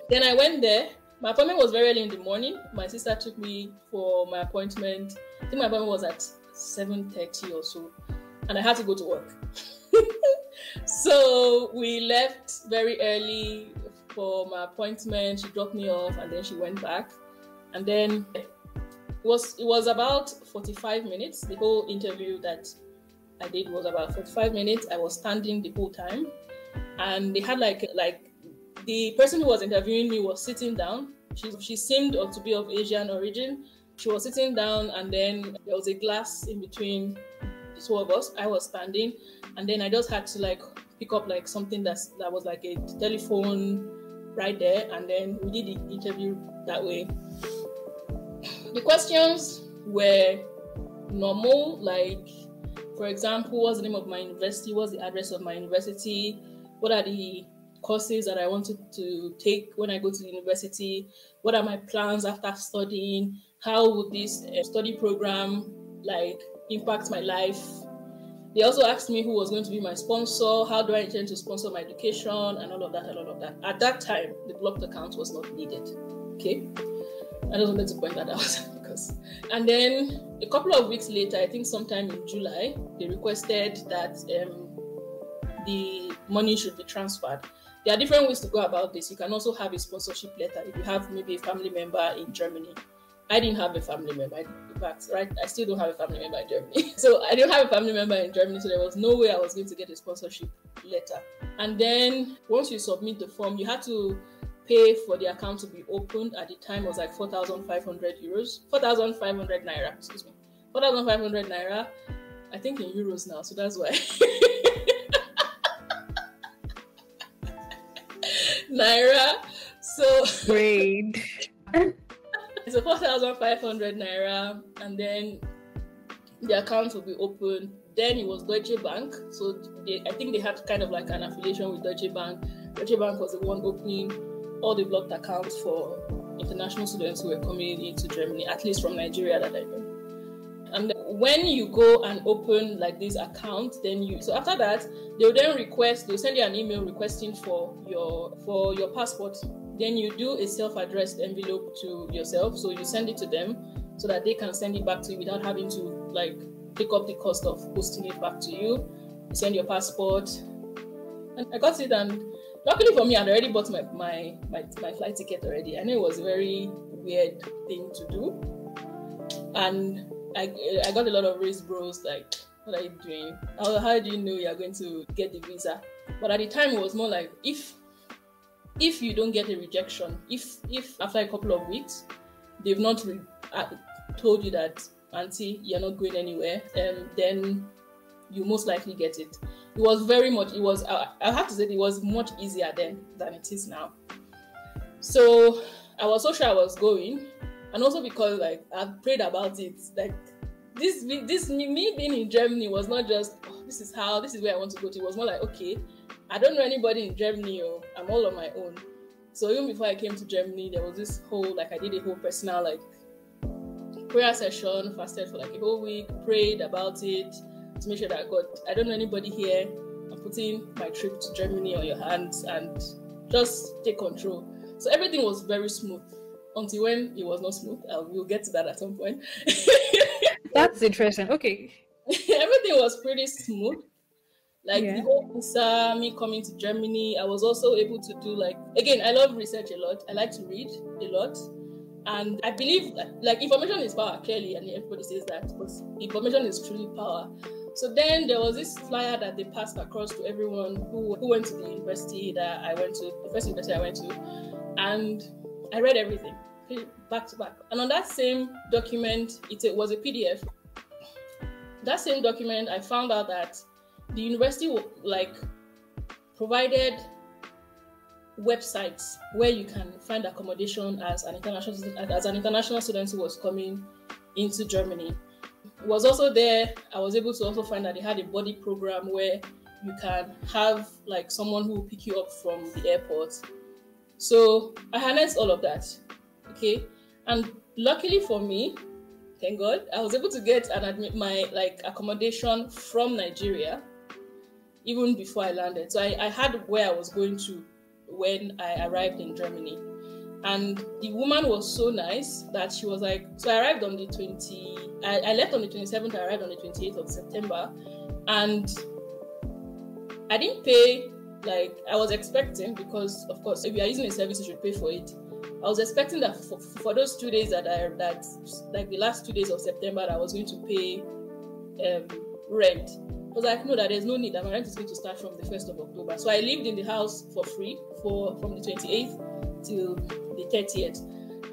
S1: Then I went there. My appointment was very early in the morning. My sister took me for my appointment. I think my appointment was at 7:30 or so, and I had to go to work. So we left very early for my appointment. She dropped me off and then she went back. And then it was about 45 minutes. The whole interview that I did was about 45 minutes. I was standing the whole time. And they had like the person who was interviewing me was sitting down. She seemed to be of Asian origin. She was sitting down and then there was a glass in between the two of us. I was standing and then I just had to like pick up like something that was like a telephone right there, and then we did the interview that way. The questions were normal, like for example, what's the name of my university, what's the address of my university, what are the courses that I wanted to take when I go to the university, what are my plans after studying, how would this study program like impact my life, They also asked me who was going to be my sponsor, how do I intend to sponsor my education, and all of that. At that time, the blocked account was not needed. Okay, I just wanted to point that out because. And then a couple of weeks later, I think sometime in July, they requested that the money should be transferred. There are different ways to go about this. You can also have a sponsorship letter if you have maybe a family member in Germany. I didn't have a family member. In fact, right, I still don't have a family member in Germany. So I didn't have a family member in Germany, so there was no way I was going to get a sponsorship letter. And then once you submit the form, you had to pay for the account to be opened. At the time, it was like 4,500 euros, 4,500 naira, excuse me, 4,500 naira. I think in euros now, so that's why. Naira. So
S2: Great.
S1: It's a 4,500 naira, and then the account will be open. Then it was Deutsche Bank, so I think they had kind of like an affiliation with Deutsche Bank. Deutsche Bank was the one opening all the blocked accounts for international students who were coming into Germany, at least from Nigeria that I know. And when you go and open like this account, then so after that, they'll send you an email requesting for your passport. Then you do a self-addressed envelope to yourself. So you send it to them so that they can send it back to you without having to like pick up the cost of posting it back to you. You send your passport. And I got it, and luckily for me, I'd already bought my flight ticket already. I know it was a very weird thing to do. And I got a lot of raised bros like, what are you doing? How do you know you're going to get the visa? But at the time, it was more like, if you don't get a rejection, if after a couple of weeks, they've not told you that, auntie, you're not going anywhere, then you most likely get it. It was I have to say, it was much easier then than it is now. So I was so sure I was going, and also because like I've prayed about it, like this me being in Germany was not just, this is where I want to go to. It was more like, okay, I don't know anybody in Germany, I'm all on my own. So even before I came to Germany, there was this whole, like I did a whole personal like prayer session, fasted for like a whole week, prayed about it to make sure that God, I don't know anybody here. I'm putting my trip to Germany on your hands and just take control. So everything was very smooth until when it was not smooth. We'll get to that at some point.
S2: That's interesting. Okay.
S1: Everything was pretty smooth. Like the whole visa, me coming to Germany, I was also able to do like, again, I love research a lot. I like to read a lot. And I believe like information is power, clearly, and everybody says that, but information is truly power. So then there was this flyer that they passed across to everyone who went to the university that I went to, the first university I went to, and I read everything back to back. And on that same document, it was a PDF. That same document, I found out that the university like provided websites where you can find accommodation as an international student who was coming into Germany. It was also there. I was able to also find that they had a buddy program where you can have like someone who will pick you up from the airport. So I harnessed all of that. Okay, and luckily for me, thank God, I was able to get my like accommodation from Nigeria even before I landed. So I had where I was going to when I arrived in Germany. And the woman was so nice that she was like, so I arrived on the I left on the 27th, I arrived on the 28th of September. And I didn't pay like I was expecting, because of course, if you are using a service, you should pay for it. I was expecting that for those 2 days like the last 2 days of September, that I was going to pay rent. I was like, no, that there's no need, that my rent is going to start from the 1st of October. So I lived in the house for free from the 28th till the 30th.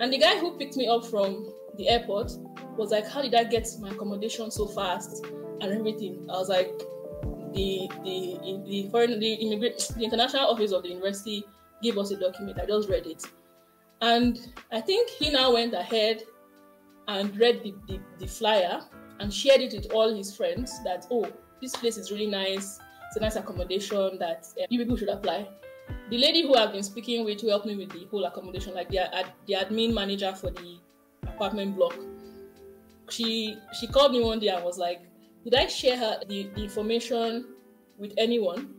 S1: And the guy who picked me up from the airport was like, how did I get my accommodation so fast and everything? I was like, the international office of the university gave us a document. I just read it. And I think he now went ahead and read the flyer and shared it with all his friends that, oh, this place is really nice. It's a nice accommodation that you people should apply. The lady who I've been speaking with, who helped me with the whole accommodation, like the admin manager for the apartment block, she called me one day and was like, did I share the information with anyone?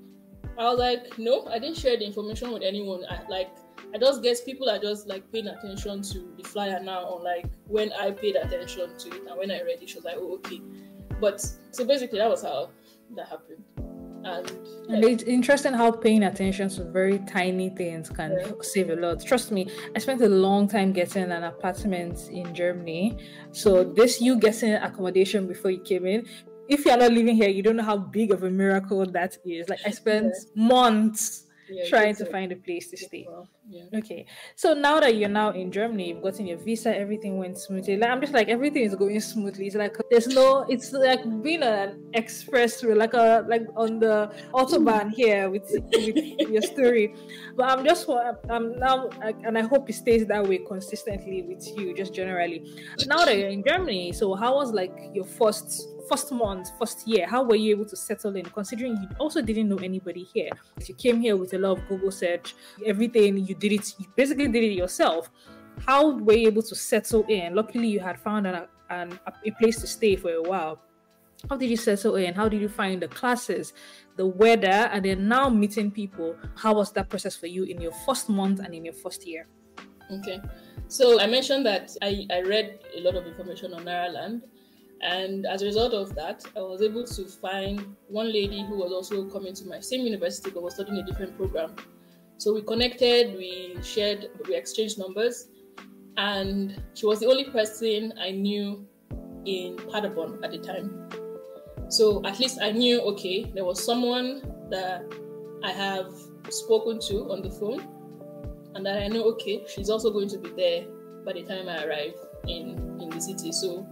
S1: I was like, no, I didn't share the information with anyone. I just guess people are just like paying attention to the flyer now, unlike when I paid attention to it and when I read it, she was like, oh, okay. But so basically that was how that happened.
S2: And it's interesting how paying attention to very tiny things can save a lot. Trust me, I spent a long time getting an apartment in Germany. So this you getting accommodation before you came in, if you're not living here, you don't know how big of a miracle that is. Like I spent months trying to find a place to stay. Okay, so now that you're now in Germany, you've gotten your visa, everything went smoothly. Like, I'm just like everything is going smoothly. It's like it's like being an expressway, like on the autobahn here with your story. But I'm now, and I hope it stays that way consistently with you, just generally. Now that you're in Germany, so how was like your first month, first year? How were you able to settle in, considering you also didn't know anybody here? You came here with a lot of Google search, everything, you basically did it yourself. How were you able to settle in? Luckily, you had found a place to stay for a while. How did you settle in? How did you find the classes, the weather, and then now meeting people? How was that process for you in your first month and in your first year?
S1: Okay, so I mentioned that I read a lot of information on Ireland. And as a result of that, I was able to find one lady who was also coming to my same university but was studying a different program. So we connected, we exchanged numbers, and she was the only person I knew in Paderborn at the time. So at least I knew, okay, there was someone that I have spoken to on the phone, and that I know, okay, she's also going to be there by the time I arrive in the city. So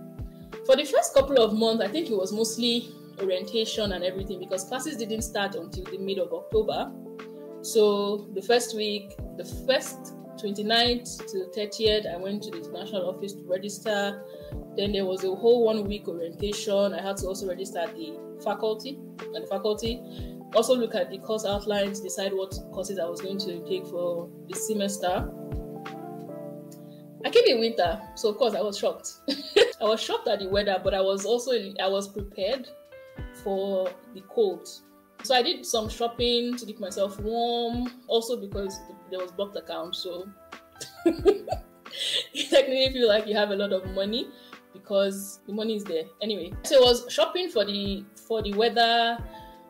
S1: for the first couple of months, I think it was mostly orientation and everything, because classes didn't start until the mid of October. So the first week, the first 29th to 30th, I went to the international office to register. Then there was a whole 1 week orientation. I had to also register at the faculty. Also look at the course outlines, decide what courses I was going to take for the semester. I came in winter, so of course I was shocked. I was shocked at the weather, but I was prepared for the cold. So I did some shopping to keep myself warm, also because there was blocked account. So you technically feel like you have a lot of money because the money is there. Anyway, so I was shopping for the weather,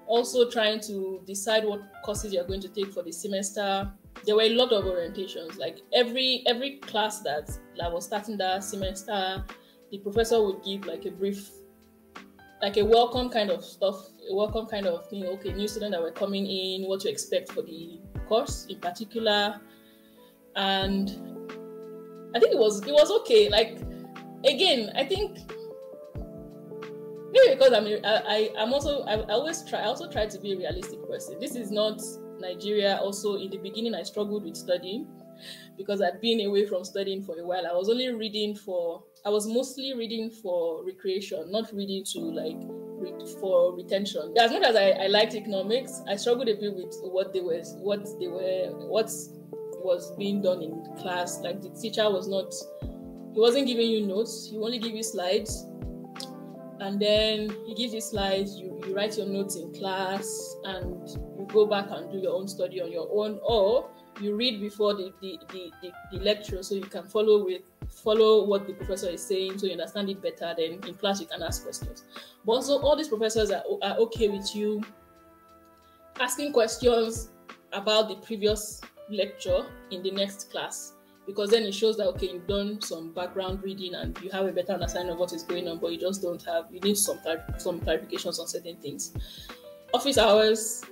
S1: also trying to decide what courses you're going to take for the semester. There were a lot of orientations. Like every class that was starting that semester, the professor would give like a brief, like a welcome kind of stuff, a welcome kind of thing. Okay, new students that were coming in, what to expect for the course in particular. And I think it was okay. Like, again, I think maybe because I also try to be a realistic person. This is not Nigeria. Also, in the beginning, I struggled with studying because I'd been away from studying for a while. I was mostly reading for recreation, not reading to for retention. As much as I liked economics, I struggled a bit with what was being done in class. Like, the teacher he wasn't giving you notes, he only give you slides. And then he gives you slides, you write your notes in class, and you go back and do your own study on your own, or you read before the lecture so you can follow what the professor is saying, so you understand it better. Then in class you can ask questions. But also all these professors are okay with you asking questions about the previous lecture in the next class, because then it shows that, okay, you've done some background reading and you have a better understanding of what is going on, but you need some clarifications on certain things. Office hours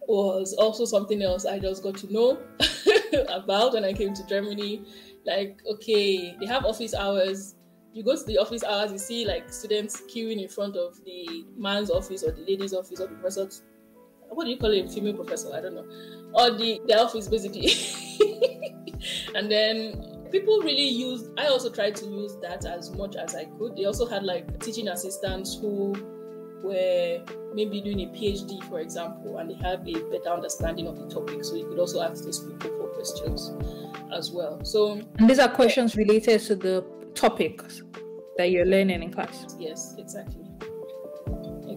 S1: was also something else I just got to know about when I came to Germany. Like, okay, they have office hours. You go to the office hours, you see like students queuing in front of the man's office or the lady's office or the professor's, what do you call it, female professor? I don't know. Or their office, basically. And then people really I also tried to use that as much as I could. They also had like teaching assistants who were maybe doing a PhD, for example, and they have a better understanding of the topic. So you could also ask those people for questions as well. So, and
S2: these are questions related to the topics that you're learning in class.
S1: Yes, exactly.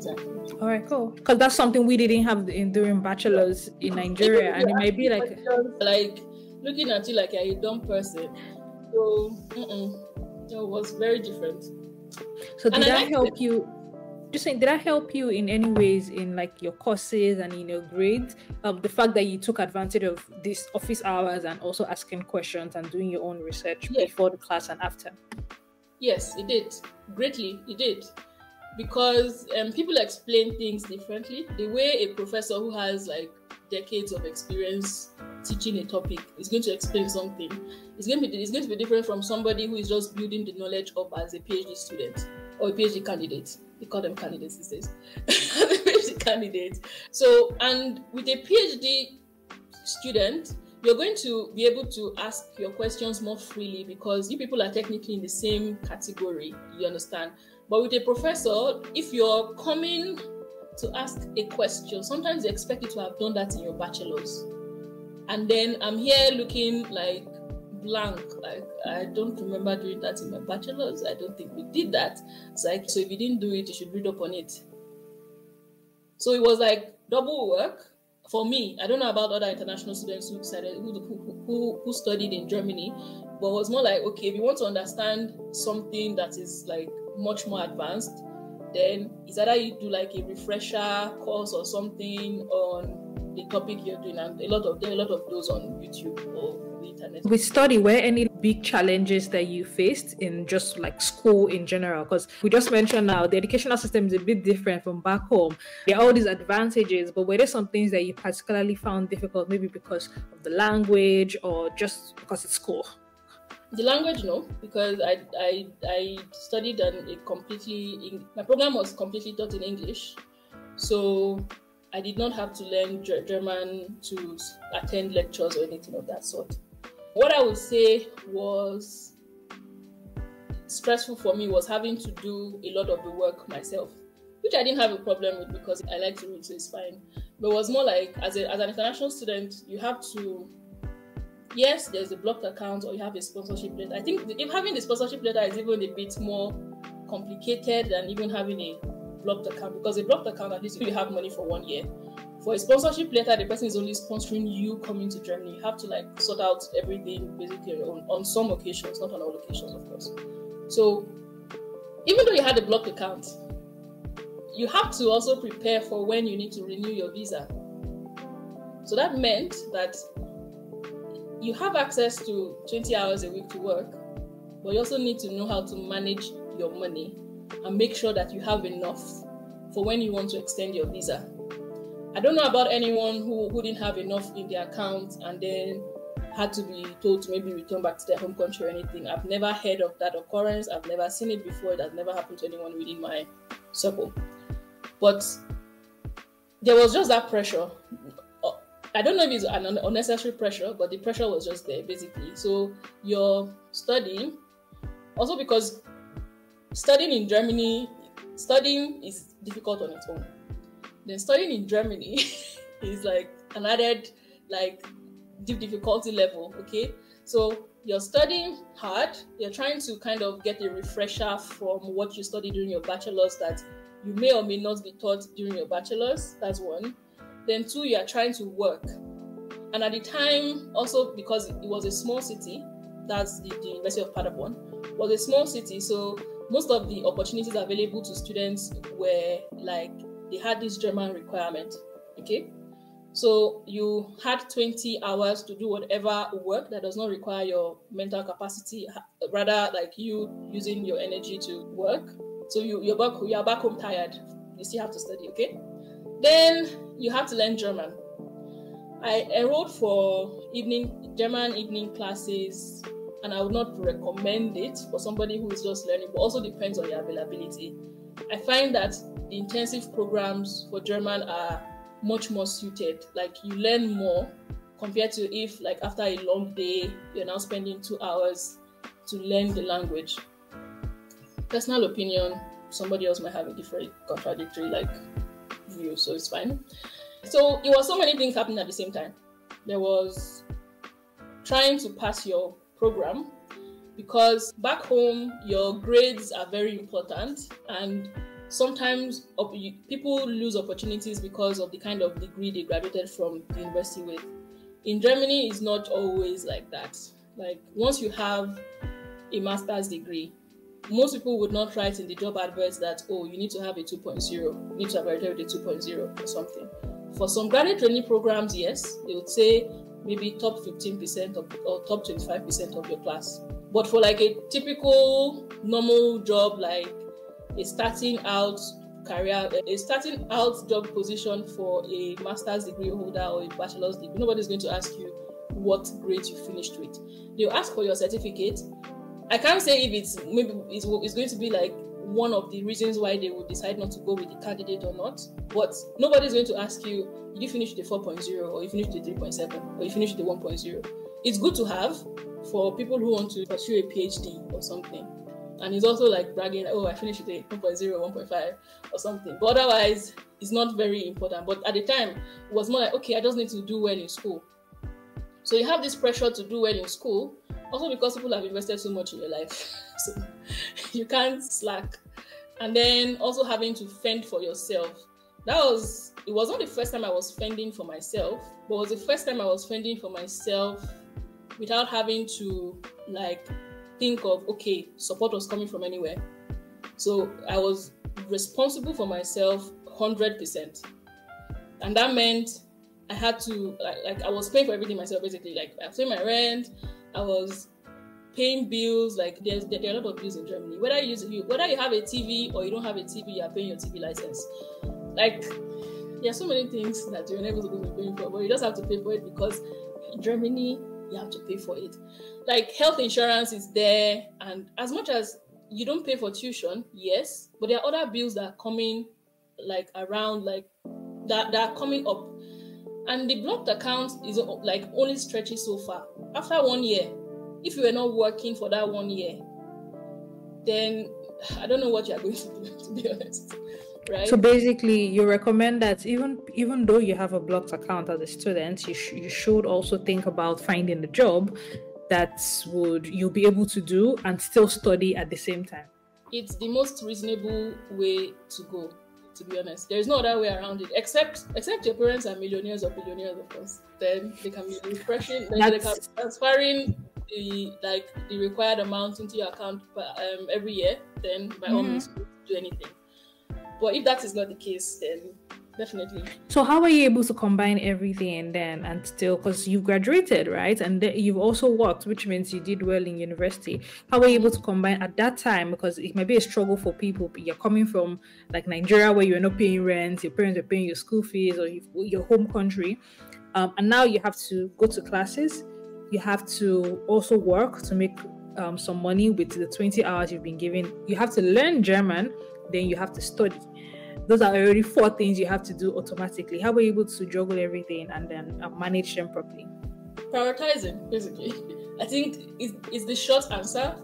S1: exactly.
S2: All right, cool. Because that's something we didn't have during bachelor's in Nigeria, and it might be like
S1: looking at you like you're a dumb person. So it was very different.
S2: So did that help you? Just saying, did that help you in any ways in like your courses and in your grades? The fact that you took advantage of these office hours and also asking questions and doing your own research before the class and after?
S1: Yes, it did. Greatly, it did. Because people explain things differently. The way a professor who has like decades of experience teaching a topic is going to explain something, it's going to be different from somebody who is just building the knowledge up as a PhD student or a PhD candidate. They call them candidates these days. A PhD candidate. So, and with a PhD student, you're going to be able to ask your questions more freely because you people are technically in the same category, you understand? But with a professor, if you're coming to ask a question, sometimes they expect you to have done that in your bachelor's. And then I'm here looking like blank, like I don't remember doing that in my bachelor's. I don't think we did that. It's like, so if you didn't do it, you should read up on it. So it was like double work for me. I don't know about other international students who decided who studied in Germany, but it was more like, okay, if you want to understand something that is like much more advanced, then it's either you do like a refresher course or something on the topic you're doing, and there are a lot of those on YouTube or the internet.
S2: With study, were any big challenges that you faced in just like school in general? Because we just mentioned now the educational system is a bit different from back home. There are all these advantages, but were there some things that you particularly found difficult, maybe because of the language or just because it's school?
S1: The language, no, because I studied my program was completely taught in English, so I did not have to learn German to attend lectures or anything of that sort. What I would say was stressful for me was having to do a lot of the work myself, which I didn't have a problem with because I like to read, so it's fine. But it was more like, as an international student, you have to, yes, there's a blocked account or you have a sponsorship letter. I think if having the sponsorship letter is even a bit more complicated than even having a blocked account, because a blocked account, at least you have money for 1 year. For a sponsorship letter, the person is only sponsoring you coming to Germany. You have to like sort out everything basically on some occasions, not on all occasions, of course. So even though you had a blocked account, you have to also prepare for when you need to renew your visa. So that meant that you have access to 20 hours a week to work, but you also need to know how to manage your money and make sure that you have enough for when you want to extend your visa. I don't know about anyone who didn't have enough in their account and then had to be told to maybe return back to their home country or anything. I've never heard of that occurrence. I've never seen it before. It has never happened to anyone within my circle. But there was just that pressure. I don't know if it's an unnecessary pressure, but the pressure was just there, basically. So you're studying, also because studying in Germany, studying is difficult on its own. Then studying in Germany is like an added like deep difficulty level, okay? So you're studying hard, you're trying to kind of get a refresher from what you studied during your bachelor's that you may or may not be taught during your bachelor's, that's one. Then two, you are trying to work. And at the time, also because it was a small city, that's the University of Paderborn, was a small city, so most of the opportunities available to students were like, they had this German requirement, okay? So you had 20 hours to do whatever work that does not require your mental capacity, rather like you using your energy to work. So you're back home tired, you still have to study, okay? Then you have to learn German. I enrolled for German evening classes, and I would not recommend it for somebody who is just learning, but also depends on your availability. I find that the intensive programs for German are much more suited. Like you learn more compared to if like after a long day, you're now spending 2 hours to learn the language. Personal opinion, somebody else might have a different contradictory like view, so it's fine. So it was so many things happening at the same time. There was trying to pass your program, because back home your grades are very important, and sometimes people lose opportunities because of the kind of degree they graduated from the university with. In Germany, it's not always like that. Like once you have a master's degree, most people would not write in the job adverts that, oh, you need to have a 2.0, you need to have graduated with a 2.0 or something. For some graduate training programs, yes, they would say maybe top 15% or top 25% of your class. But for like a typical normal job, like a starting out job position for a master's degree holder or a bachelor's degree, nobody's going to ask you what grade you finished with. They'll ask for your certificate. I can't say if it's going to be like one of the reasons why they would decide not to go with the candidate or not, but nobody's going to ask you, did you finish the 4.0 or you finished the 3.7 or you finished the 1.0? It's good to have for people who want to pursue a PhD or something. And it's also like bragging, oh, I finished with a 1.0, 1.5 or something. But otherwise, it's not very important. But at the time, it was more like, okay, I just need to do well in school. So you have this pressure to do well in school, also because people have invested so much in your life. So you can't slack. And then also having to fend for yourself. It was not the first time I was fending for myself, but it was the first time I was fending for myself without having to like think of, okay, support was coming from anywhere. So I was responsible for myself 100%. And that meant I had to, I was paying for everything myself, basically. Like, I was paying my rent, I was paying bills. Like, there are a lot of bills in Germany. Whether you have a TV or you don't have a TV, you are paying your TV license. Like, there are so many things that you're never supposed to be paying for, but you just have to pay for it because in Germany, you have to pay for it. Like, health insurance is there, and as much as you don't pay for tuition, yes, but there are other bills that are coming, like, around, like, that are coming up. And the blocked account is, like, only stretching so far. After 1 year, if you were not working for that 1 year, then I don't know what you are going to do, to be honest. Right?
S2: So basically, you recommend that even though you have a blocked account as a student, you should also think about finding a job that you'll be able to do and still study at the same time.
S1: It's the most reasonable way to go, to be honest. There is no other way around it, except your parents are millionaires or billionaires, of course. Then they can be refreshing. Then they can be transferring the required amount into your account every year. Then by all means, do anything. But if that is not the case, then definitely.
S2: So how are you able to combine everything then and still, because you've graduated, right? And you've also worked, which means you did well in university. How are you able to combine at that time? Because it might be a struggle for people. You're coming from like Nigeria where you're not paying rent, your parents are paying your school fees or your home country. And now you have to go to classes. You have to also work to make some money with the 20 hours you've been given. You have to learn German, then you have to study. Those are already 4 things you have to do automatically. How are you able to juggle everything and then manage them properly?
S1: Prioritizing, basically. I think it's the short answer,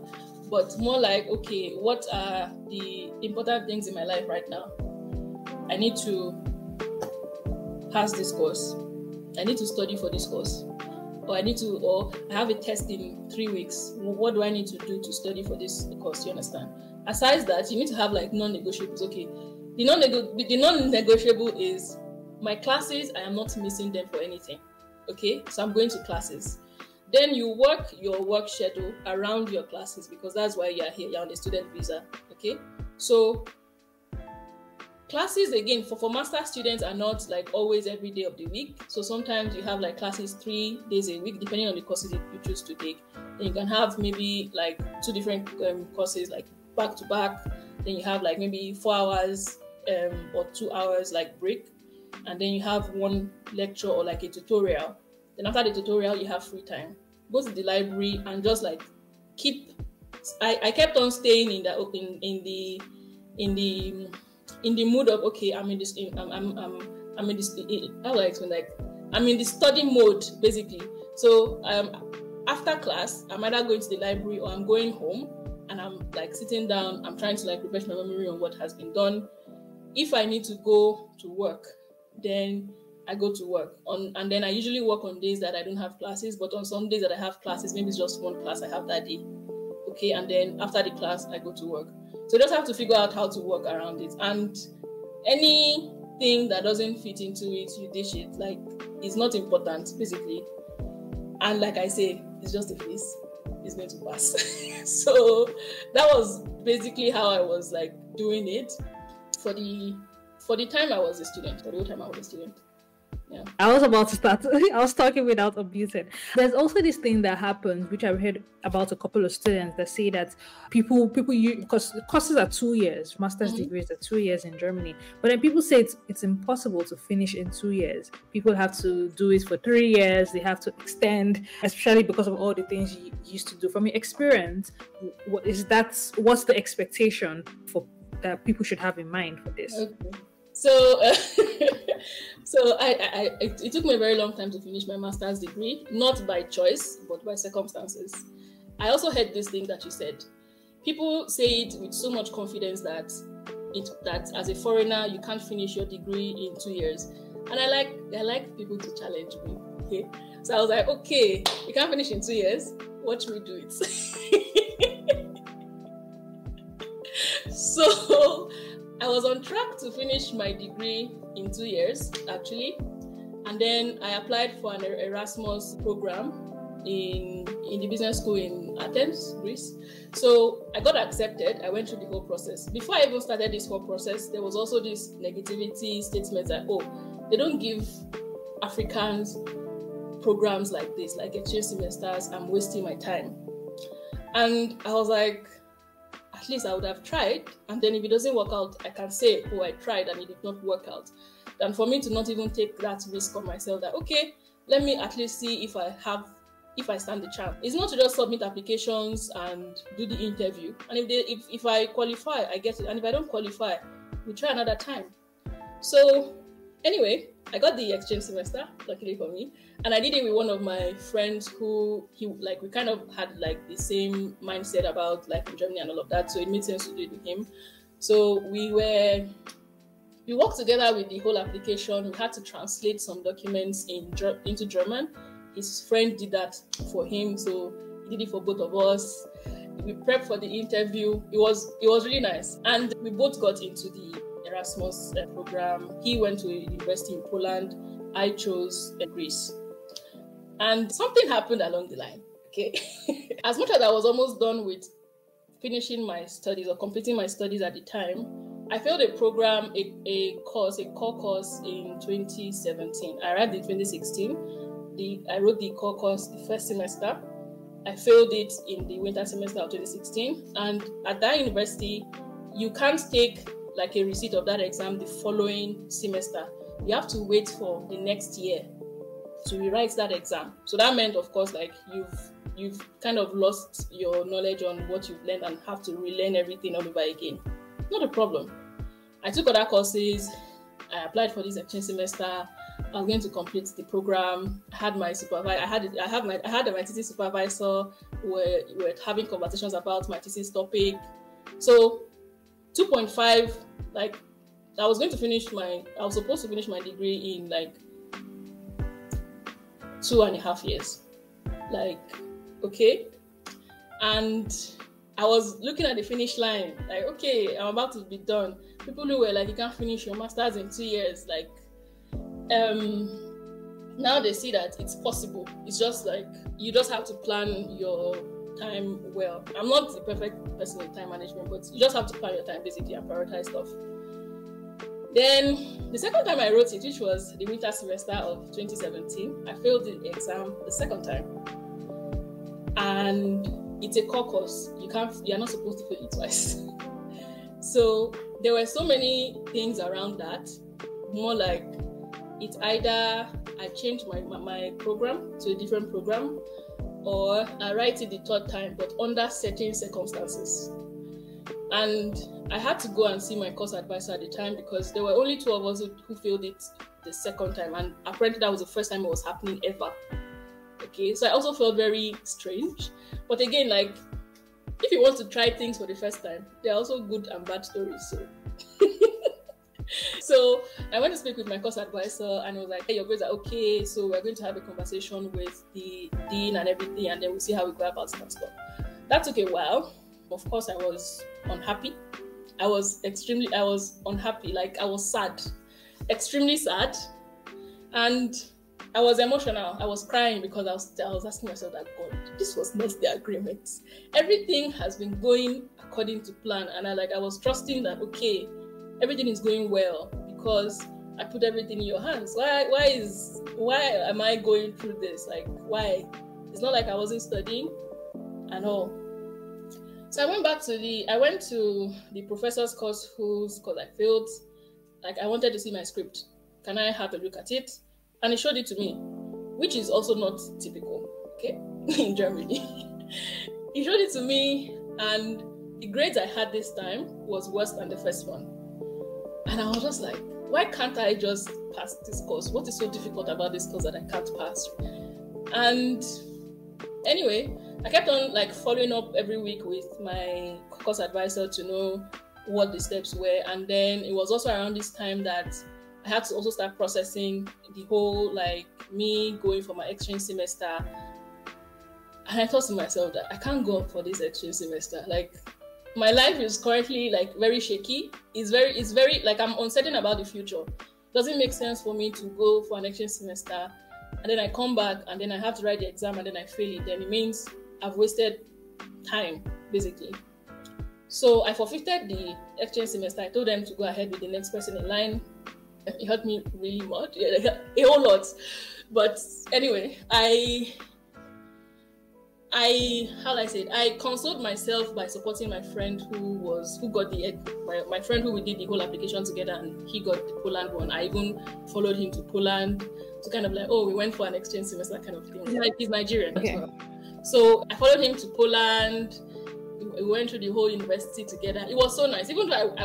S1: but more like, okay, what are the important things in my life right now? I need to pass this course. I need to study for this course. Or I have a test in 3 weeks. What do I need to do to study for this course? You understand? Aside that, you need to have like non-negotiables. Okay, the non-negotiable is my classes. I am not missing them for anything. Okay, so I'm going to classes. Then you work your work schedule around your classes because that's why you're here. You're on a student visa. Okay, so classes again for master students are not like always every day of the week. So sometimes you have like classes 3 days a week, depending on the courses you choose to take. Then you can have maybe like 2 different courses like back to back. Then you have like maybe 4 hours or 2 hours like break, and then you have 1 lecture or like a tutorial. Then after the tutorial, you have free time. Go to the library and just like I kept on staying in the mood of, okay, I'm in the study mode basically. So after class, I'm either going to the library or I'm going home and I'm like sitting down. I'm trying to like refresh my memory on what has been done. If I need to go to work, then I go to work and then I usually work on days that I don't have classes, but on some days that I have classes, maybe it's just 1 class I have that day. Okay, and then after the class, I go to work. So you just have to figure out how to work around it. And anything that doesn't fit into it, you dish it. Like, it's not important, basically. And like I say, it's just a phase. It's going to pass. So that was basically how I was like doing it for the time I was a student, for the whole time I was a student. Yeah.
S2: I was about to start. I was talking without unmuting. There's also this thing that happens, which I've heard about a couple of students that say that people because courses are 2 years, master's degrees are 2 years in Germany, but then people say it's impossible to finish in 2 years. People have to do it for 3 years. They have to extend, especially because of all the things you used to do. From your experience, what's the expectation for that people should have in mind for this?
S1: Okay. So, it took me a very long time to finish my master's degree, not by choice, but by circumstances. I also heard this thing that you said. People say it with so much confidence that as a foreigner, you can't finish your degree in 2 years. And I like people to challenge me. Okay. So I was like, okay, you can't finish in 2 years. Watch me do it. So I was on track to finish my degree in 2 years, actually. And then I applied for an Erasmus program in the business school in Athens, Greece. So I got accepted. I went through the whole process. Before I even started this whole process, there was also this negativity statement that, oh, they don't give Africans programs like this, like exchange semesters. I'm wasting my time. And I was like, at least I would have tried, and then if it doesn't work out, I can say, oh, I tried and it did not work out. Than for me to not even take that risk on myself that, okay, let me at least see if I stand the chance. It's not to just submit applications and do the interview. And if I qualify, I get it. And if I don't qualify, we try another time. So anyway, I got the exchange semester, luckily for me. And I did it with one of my friends we kind of had like the same mindset about life in Germany and all of that. So it made sense to do it with him. So we worked together with the whole application. We had to translate some documents into German. His friend did that for him. So he did it for both of us. We prepped for the interview. It was really nice. And we both got into the Erasmus program. He went to a university in Poland. I chose Greece. And something happened along the line, okay? As much as I was almost done with finishing my studies or completing my studies at the time, I failed a program, a core course in 2017. I arrived in 2016. I wrote the core course the first semester. I failed it in the winter semester of 2016. And at that university, you can't take like a receipt of that exam the following semester. You have to wait for the next year to rewrite that exam. So that meant, of course, like you've kind of lost your knowledge on what you've learned and have to relearn everything all over again. Not a problem. I took other courses. I applied for this exchange semester. I was going to complete the program. I had my supervisor. I had my thesis supervisor. We were having conversations about my thesis topic. So 2.5, like I was supposed to finish my degree in like 2.5 years. Like, okay. And I was looking at the finish line, like, okay, I'm about to be done. People who were like, you can't finish your master's in 2 years, like, now they see that it's possible. It's just like, you just have to plan your time well. I'm not the perfect person in time management, but you just have to plan your time basically and prioritize stuff. Then the second time I wrote it, which was the winter semester of 2017, I failed the exam the second time. And it's a core course. You're not supposed to fail it twice. So there were so many things around that. More like it's either I changed my program to a different program, or I write it the third time, but under certain circumstances. And I had to go and see my course advisor at the time because there were only two of us who failed it the second time. And apparently that was the first time it was happening ever. Okay, so I also felt very strange. But again, like, if you want to try things for the first time, there are also good and bad stories. So I went to speak with my course advisor and he was like, hey, your grades are okay. So we're going to have a conversation with the dean and everything, and then we'll see how we go about that stuff. That took a while. Of course, I was unhappy. I was unhappy. Like, I was sad, extremely sad. And I was emotional. I was crying because I was asking myself that, God, this was not the agreement. Everything has been going according to plan. And I was trusting that, okay, everything is going well because I put everything in your hands. Why am I going through this? Like, why? It's not like I wasn't studying and all. So I went to the professor's course because I failed. Like, I wanted to see my script. Can I have a look at it? And he showed it to me, which is also not typical, okay, in Germany. He showed it to me, and the grades I had this time was worse than the first one. And I was just like, why can't I just pass this course? What is so difficult about this course that I can't pass? And anyway, I kept on like following up every week with my course advisor to know what the steps were. And then it was also around this time that I had to also start processing the whole, like, me going for my exchange semester. And I thought to myself that I can't go for this exchange semester. Like, my life is currently like very shaky. It's very like, I'm uncertain about the future. Doesn't make sense for me to go for an exchange semester and then I come back and then I have to write the exam and then I fail it. Then it means I've wasted time, basically. So I forfeited the exchange semester. I told them to go ahead with the next person in line. It hurt me really much, a whole lot. But anyway, I consoled myself by supporting my friend my friend who we did the whole application together, and he got the Poland one. I even followed him to Poland to kind of like, we went for an exchange semester kind of thing. Like, he's Nigerian as well. So I followed him to Poland. We went through the whole university together. It was so nice. Even though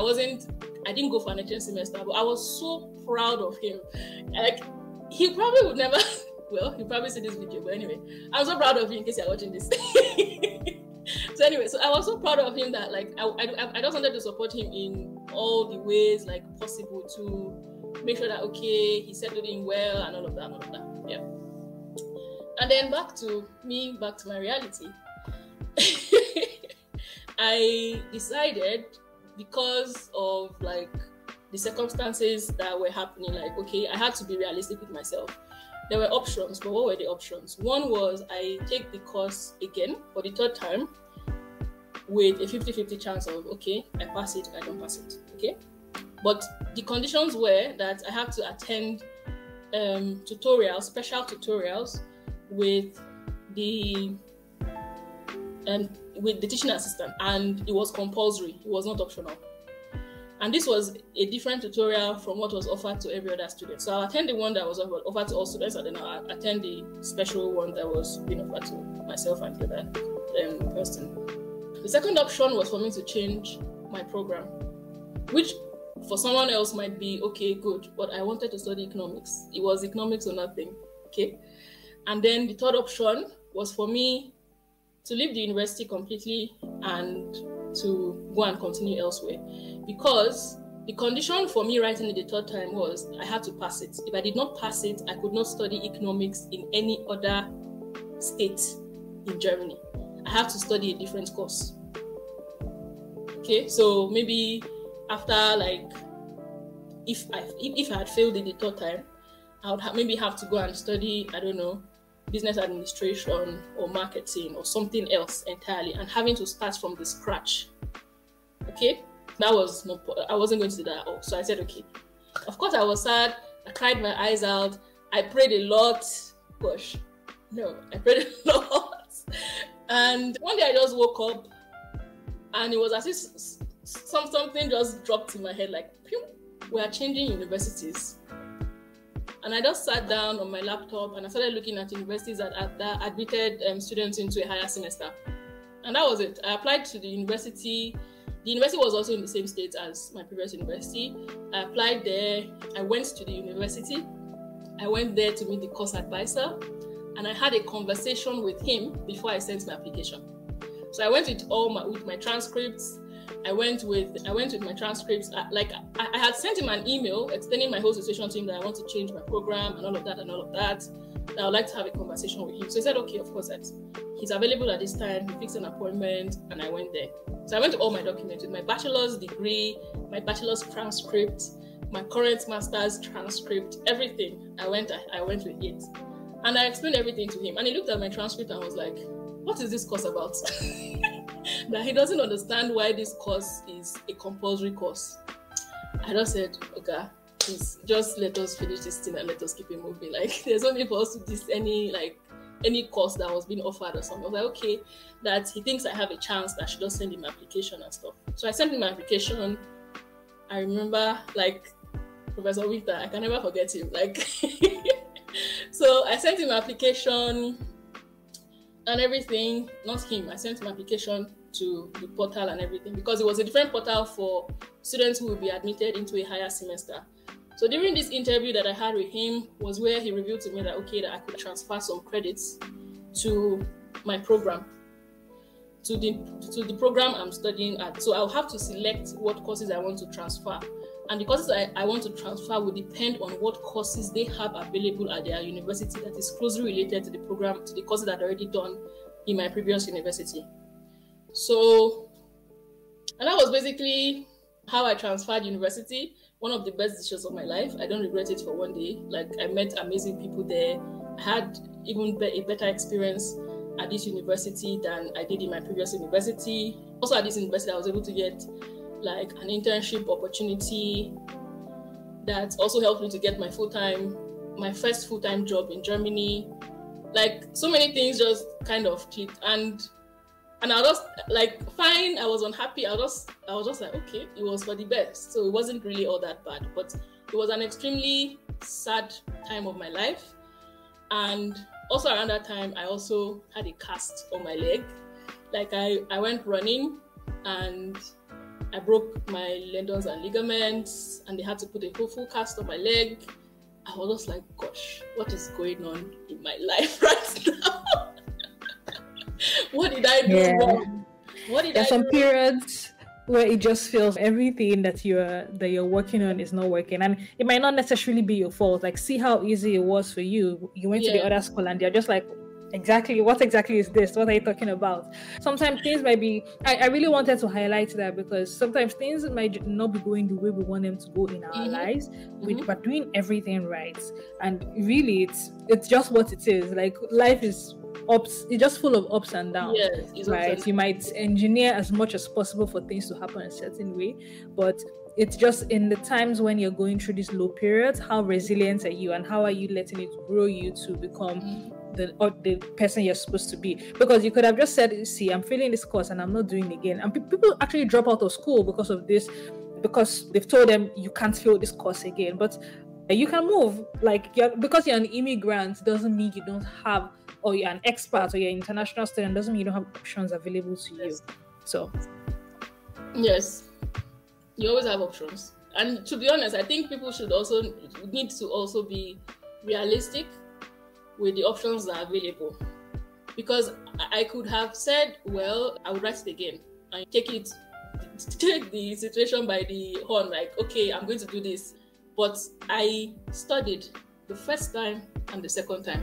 S1: I didn't go for an exchange semester, but I was so proud of him. Like, he probably would never, well, he'll probably see this video, but anyway, I'm so proud of you in case you're watching this. So anyway, so I was so proud of him that, like, I just wanted to support him in all the ways, like, possible to make sure that, okay, he settled in well and all of that, yeah. And then back to my reality. I decided, because of like the circumstances that were happening, like, okay, I had to be realistic with myself. There were options, but what were the options? One was I take the course again for the third time with a 50-50 chance of, okay, I pass it, I don't pass it, okay? But the conditions were that I have to attend special tutorials with the teaching assistant, and it was compulsory, it was not optional. And this was a different tutorial from what was offered to every other student. So I'll attend the one that was offered to all students, and then I'll attend the special one that was being offered to myself and the other person. The second option was for me to change my program, which for someone else might be, okay, good, but I wanted to study economics. It was economics or nothing, okay? And then the third option was for me to leave the university completely and to go and continue elsewhere. Because the condition for me writing it the third time was I had to pass it. If I did not pass it, I could not study economics in any other state in Germany. I have to study a different course. Okay, so maybe after, like, if I had failed it the third time, I would maybe have to go and study, I don't know, business administration or marketing or something else entirely, and having to start from the scratch. Okay, that was not, I wasn't going to do that at all. So I said, okay. Of course, I was sad. I cried my eyes out. I prayed a lot. Gosh, no, I prayed a lot. And one day I just woke up, and it was as if something just dropped in my head, like, pew, we are changing universities. And I just sat down on my laptop and I started looking at universities that admitted students into a higher semester. And that was it. I applied to the university. The university was also in the same state as my previous university. I applied there. I went to the university. I went there to meet the course advisor, and I had a conversation with him before I sent my application. So I went with my transcripts. I went with my transcripts. I had sent him an email explaining my whole situation to him, that I want to change my program and all of that. that I would like to have a conversation with him. So he said, okay, of course, that he's available at this time. He fixed an appointment, and I went there. So I went to all my documents with my bachelor's degree, my bachelor's transcript, my current master's transcript, everything. I went with it. And I explained everything to him. And he looked at my transcript and was like, what is this course about? That he doesn't understand why this course is a compulsory course. I just said, okay, please just let us finish this thing and let us keep it moving. Like, there's no need for us to this any course that was being offered or something. I was like, okay, that he thinks I have a chance, that I should just send him my application and stuff. So I sent him my application. I remember, like, Professor Winter, I can never forget him. Like, so I sent him my application and everything. Not him. I sent him my application to the portal and everything, because it was a different portal for students who will be admitted into a higher semester. So during this interview that I had with him was where he revealed to me that, okay, that I could transfer some credits to my program, to the program I'm studying at. So I'll have to select what courses I want to transfer. And the courses I want to transfer will depend on what courses they have available at their university that is closely related to the program, to the courses that I've already done in my previous university. So, and that was basically how I transferred university. One of the best decisions of my life. I don't regret it for one day. Like, I met amazing people there. I had even a better experience at this university than I did in my previous university. Also at this university, I was able to get like an internship opportunity that also helped me to get my first full-time job in Germany. Like, so many things just kind of clicked, and I was just like, fine, I was unhappy. I was just like, okay, it was for the best. So it wasn't really all that bad, but it was an extremely sad time of my life. And also around that time, I also had a cast on my leg. Like, I went running and I broke my tendons and ligaments, and they had to put a full cast on my leg. I was just like, gosh, what is going on in my life right now? What did I do wrong?
S3: There's some periods where it just feels everything that you're working on is not working, and it might not necessarily be your fault. Like, see how easy it was for you. You went to the other school and they're just like, what exactly is this? What are you talking about? Sometimes things might be, I really wanted to highlight that, because sometimes things might not be going the way we want them to go in our lives. We're doing everything right, and really it's just what it is. Like, life is ups, it's just full of ups and downs.
S1: Yes,
S3: right? You might engineer as much as possible for things to happen a certain way, but it's just in the times when you're going through these low periods, how resilient are you, and how are you letting it grow you to become the person you're supposed to be? Because you could have just said, see, I'm failing this course and I'm not doing it again. And people actually drop out of school because of this, because they've told them you can't fail this course again. But you can move. Like, because you're an immigrant doesn't mean you don't have, or you're an expat or you're an international student doesn't mean you don't have options available to you. So
S1: yes, you always have options. And to be honest, I think people need to also be realistic with the options that are available. Because I could have said, well, I would write it again and take the situation by the horn, like, okay, I'm going to do this. But I studied the first time and the second time.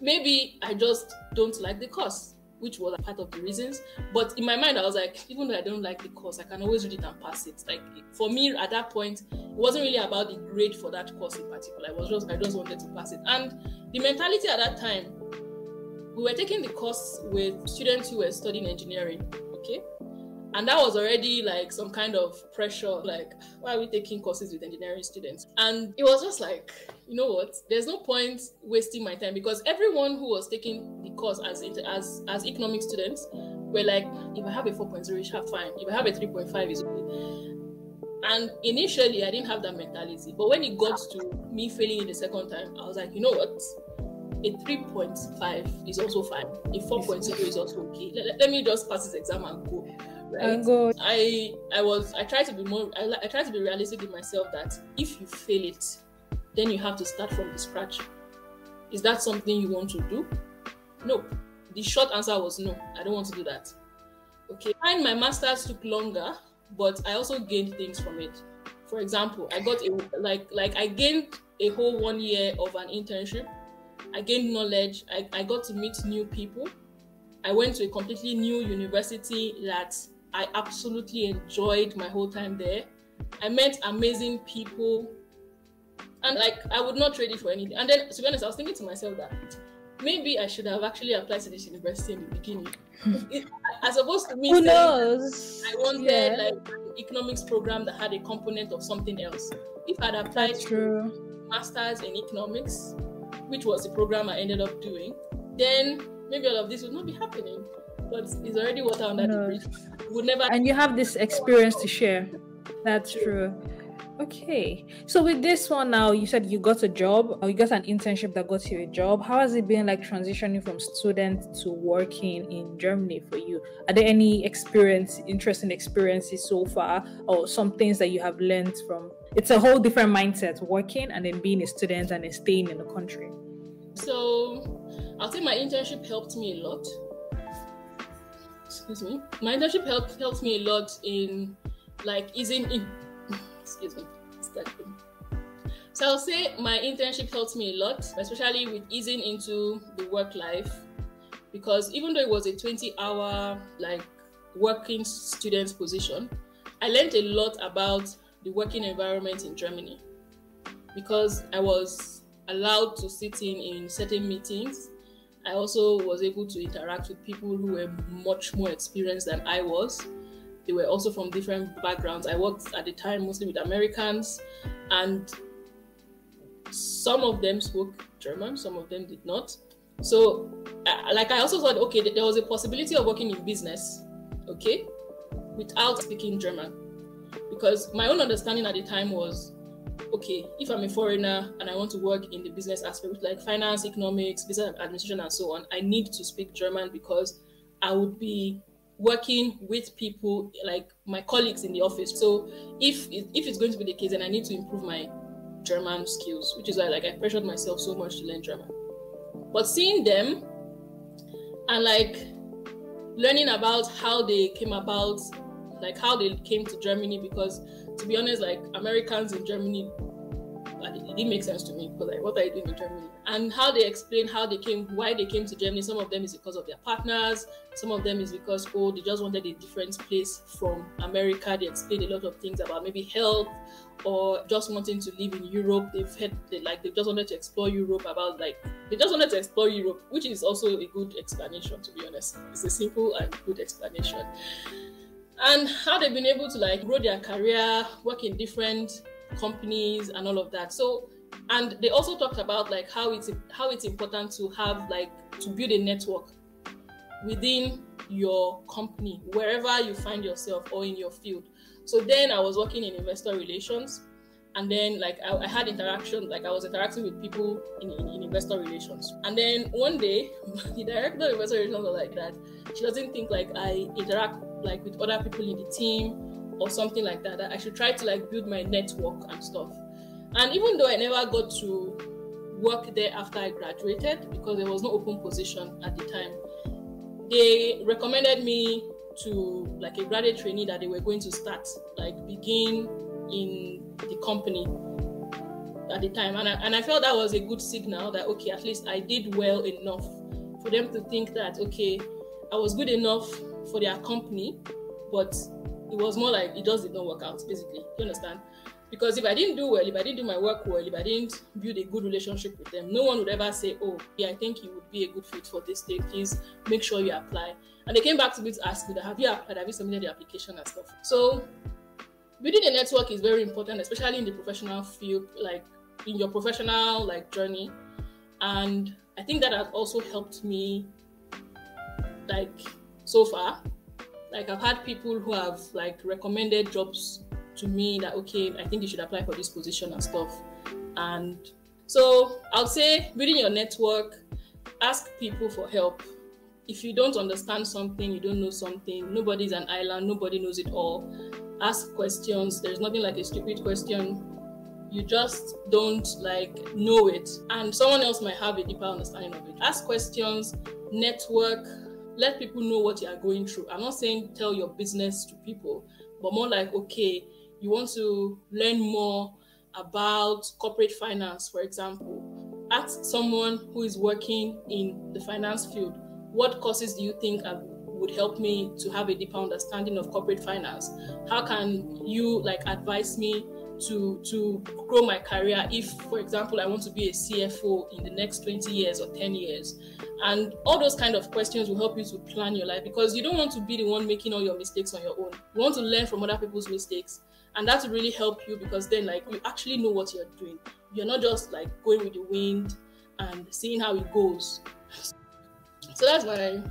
S1: Maybe I just don't like the course, which was a part of the reasons. But in my mind, I was like, even though I don't like the course, I can always read it and pass it. Like, for me at that point, it wasn't really about the grade for that course in particular. I just wanted to pass it. And the mentality at that time, we were taking the course with students who were studying engineering, okay? And that was already like some kind of pressure, like, why are we taking courses with engineering students? And it was just like, you know what? There's no point wasting my time, because everyone who was taking the course as economic students were like, if I have a 4.0, it's fine. If I have a 3.5, it's okay. And initially, I didn't have that mentality. But when it got to me failing it the second time, I was like, you know what? A 3.5 is also fine. A 4.0 is also okay. Let me just pass this exam and go. Right? I try to be realistic with myself, that if you fail it, then you have to start from the scratch. Is that something you want to do? No. The short answer was no. I don't want to do that. Okay. And my master's took longer, but I also gained things from it. For example, I got I gained a whole 1 year of an internship I gained knowledge. I got to meet new people. I went to a completely new university that I absolutely enjoyed my whole time there. I met amazing people, and like I would not trade it for anything. And then, to be honest, I was thinking to myself that maybe I should have actually applied to this university in the beginning. As opposed to me
S3: Who
S1: saying
S3: knows?
S1: I wanted like an economics program that had a component of something else. If I'd applied to masters in economics, which was the program I ended up doing, then maybe all of this would not be happening. But it's already water under the bridge. Would never.
S3: And you have this experience to share. That's true. Okay. So with this one now, you said you got a job, or you got an internship that got you a job. How has it been like transitioning from student to working in Germany for you? Are there any interesting experiences so far, or some things that you have learned from? It's a whole different mindset, working and then being a student and then staying in the country.
S1: So I'll say my internship helped me a lot. Excuse me. My internship helped me a lot in like easing in. Excuse me. So I'll say my internship helped me a lot, especially with easing into the work life, because even though it was a 20-hour like working student position, I learned a lot about the working environment in Germany, because I was allowed to sit in certain meetings. I also was able to interact with people who were much more experienced than I was. They were also from different backgrounds. I worked at the time mostly with Americans, and some of them spoke German, some of them did not. So, like, I also thought, okay, there was a possibility of working in business, okay, without speaking German. Because my own understanding at the time was, okay, if I'm a foreigner and I want to work in the business aspect, like finance, economics, business administration, and so on, I need to speak German, because I would be working with people like my colleagues in the office. So if it's going to be the case, then I need to improve my German skills, which is why like I pressured myself so much to learn German. But seeing them and like learning about how they came about, like how they came to Germany, because to be honest, like Americans in Germany, it didn't make sense to me, because like, what are you doing in Germany? And how they explain how they came, why they came to Germany. Some of them is because of their partners. Some of them is because, they just wanted a different place from America. They explained a lot of things about maybe health, or just wanting to live in Europe. They just wanted to explore Europe, which is also a good explanation, to be honest. It's a simple and good explanation. And how they've been able to like grow their career, work in different companies and all of that. So, and they also talked about like how it's important to have like to build a network within your company, wherever you find yourself or in your field. So then I was working in investor relations, and then like I had interaction, like I was interacting with people in investor relations. And then one day, the director of investor relations was like that. She doesn't think like I interact like with other people in the team or something like that, that I should try to like build my network and stuff. And even though I never got to work there after I graduated, because there was no open position at the time, they recommended me to like a graduate trainee that they were going to start, like begin in the company at the time. And I felt that was a good signal that, okay, at least I did well enough for them to think that, okay, I was good enough for their company, but it was more like it just did not work out, basically. You understand? Because if I didn't do well, if I didn't do my work well, if I didn't build a good relationship with them, no one would ever say, oh, yeah, I think you would be a good fit for this thing. Please make sure you apply. And they came back to me to ask me, have you applied? Have you submitted the application and stuff? So building a network is very important, especially in the professional field, like in your professional like journey. And I think that has also helped me like so far. Like I've had people who have like recommended jobs to me that, okay, I think you should apply for this position and stuff. And so I'll say building your network, ask people for help. If you don't understand something, you don't know something, nobody's an island, nobody knows it all. Ask questions. There's nothing like a stupid question. You just don't like know it, and someone else might have a deeper understanding of it. Ask questions, network, let people know what you are going through. I'm not saying tell your business to people, but more like, okay, you want to learn more about corporate finance, for example. ask someone who is working in the finance field, what courses do you think would help me to have a deeper understanding of corporate finance? How can you advise me to grow my career if, for example, I want to be a CFO in the next 20 years or 10 years? And all those kind of questions will help you to plan your life, because you don't want to be the one making all your mistakes on your own. You want to learn from other people's mistakes, and that will really help you, because then you actually know what you're doing. You're not just going with the wind and seeing how it goes. So that's my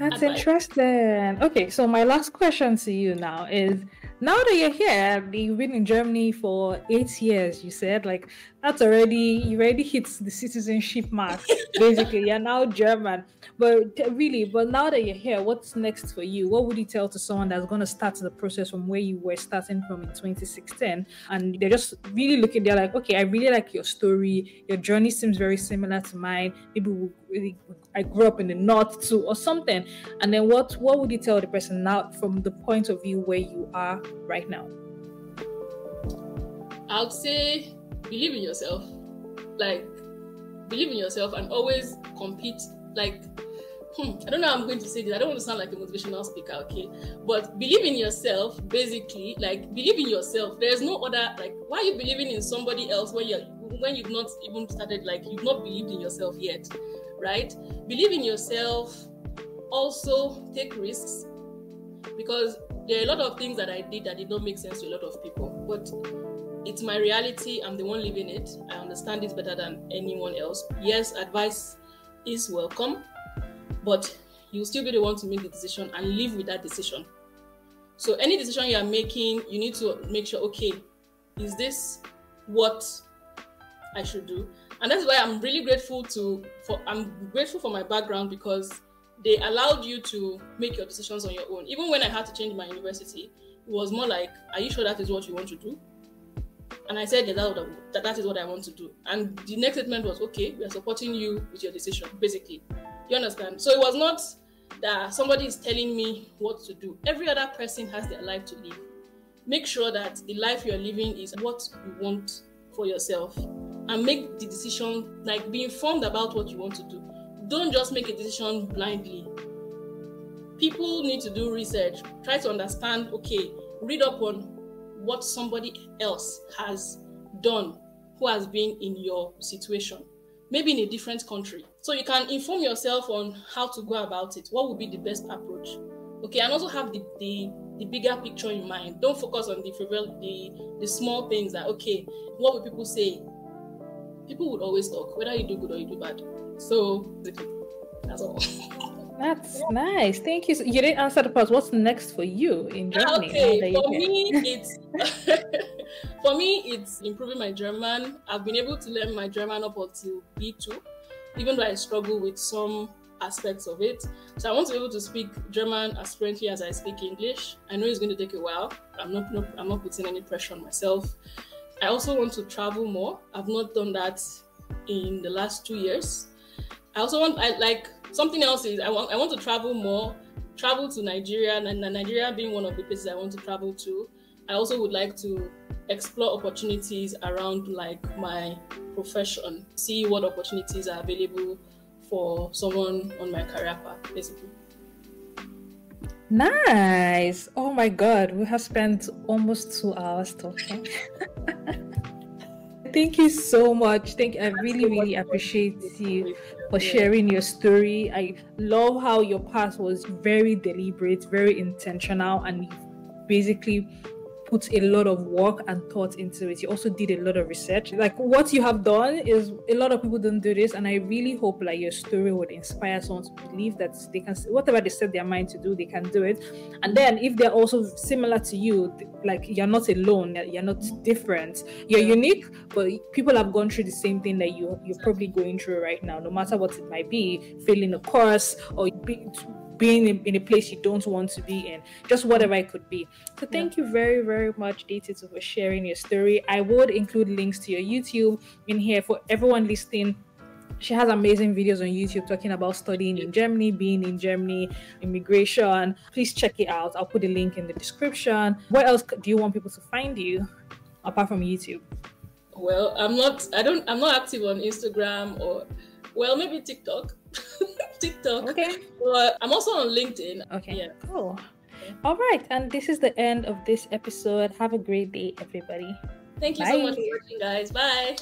S3: That's
S1: advice.
S3: Interesting. Okay, so my last question to you now is, now that you're here, you've been in Germany for 8 years, you said, you already hit the citizenship mark. Basically, you're now German. But now that you're here, what's next for you? What would you tell to someone that's going to start the process from where you were starting from in 2016? And they're just really looking, they're like, okay, I really like your story. Your journey seems very similar to mine. Maybe I grew up in the north too, or something. And then what would you tell the person now from the point of view where you are right now?
S1: I would say believe in yourself. Believe in yourself and always compete. I don't know how I'm going to say this. I don't want to sound like a motivational speaker, okay? But believe in yourself, basically. Believe in yourself. There's no other, why are you believing in somebody else when you've not even started, you've not believed in yourself yet, right? Believe in yourself. Also, take risks, because there are a lot of things that I did that did not make sense to a lot of people, but it's my reality. I'm the one living it. I understand it better than anyone else. Yes, advice is welcome, but you'll still be the one to make the decision and live with that decision. So any decision you are making, you need to make sure, okay, is this what I should do? And that's why I'm really grateful for my background, because they allowed you to make your decisions on your own. Even when I had to change my university, it was more like, are you sure that is what you want to do? And I said, yeah, that is what I want to do. And the next statement was, okay, we are supporting you with your decision, basically. You understand? So it was not that somebody is telling me what to do. Every other person has their life to live. Make sure that the life you're living is what you want for yourself. And make the decision, be informed about what you want to do. Don't just make a decision blindly. People need to do research. Try to understand, okay, read up on what somebody else has done who has been in your situation, maybe in a different country. So you can inform yourself on how to go about it. What would be the best approach? Okay, and also have the bigger picture in mind. Don't focus on the small things that, okay, what will people say? People would always talk, whether you do good or you do bad. So that's all.
S3: That's nice. Thank you. You didn't answer the part. What's next for you in Germany?
S1: Okay, for me, it's improving my German. I've been able to learn my German up until B2, even though I struggle with some aspects of it. So I want to be able to speak German as fluently as I speak English. I know it's going to take a while. I'm not putting any pressure on myself. I also want to travel more. I've not done that in the last 2 years. I also want, something else is I want to travel more, travel to Nigeria, and Nigeria being one of the places I want to travel to. I also would like to explore opportunities around my profession, see what opportunities are available for someone on my career path, basically.
S3: Nice. Oh my God, we have spent almost 2 hours talking. Thank you so much. I really appreciate you for sharing your story. I love how your path was very deliberate, very intentional, and you basically put a lot of work and thought into it. You also did a lot of research. What you have done is, a lot of people don't do this, and I really hope your story would inspire someone to believe that they can, whatever they set their mind to do, they can do it. And then if they're also similar to you, you're not alone, you're not different, you're unique, but people have gone through the same thing that you're probably going through right now, no matter what it might be, failing a course or being in a place you don't want to be in, just whatever it could be. So thank you very, very much, Detutus, for sharing your story. I would include links to your YouTube in here for everyone listening. She has amazing videos on YouTube talking about studying in Germany, being in Germany, immigration. Please check it out. I'll put the link in the description. Where else do you want people to find you apart from YouTube?
S1: Well, I'm not active on Instagram or, well, maybe TikTok. TikTok.
S3: Okay.
S1: But I'm also on LinkedIn.
S3: Okay.
S1: Yeah.
S3: Cool. All right. And this is the end of this episode. Have a great day, everybody.
S1: Thank you so much for watching, guys. Bye.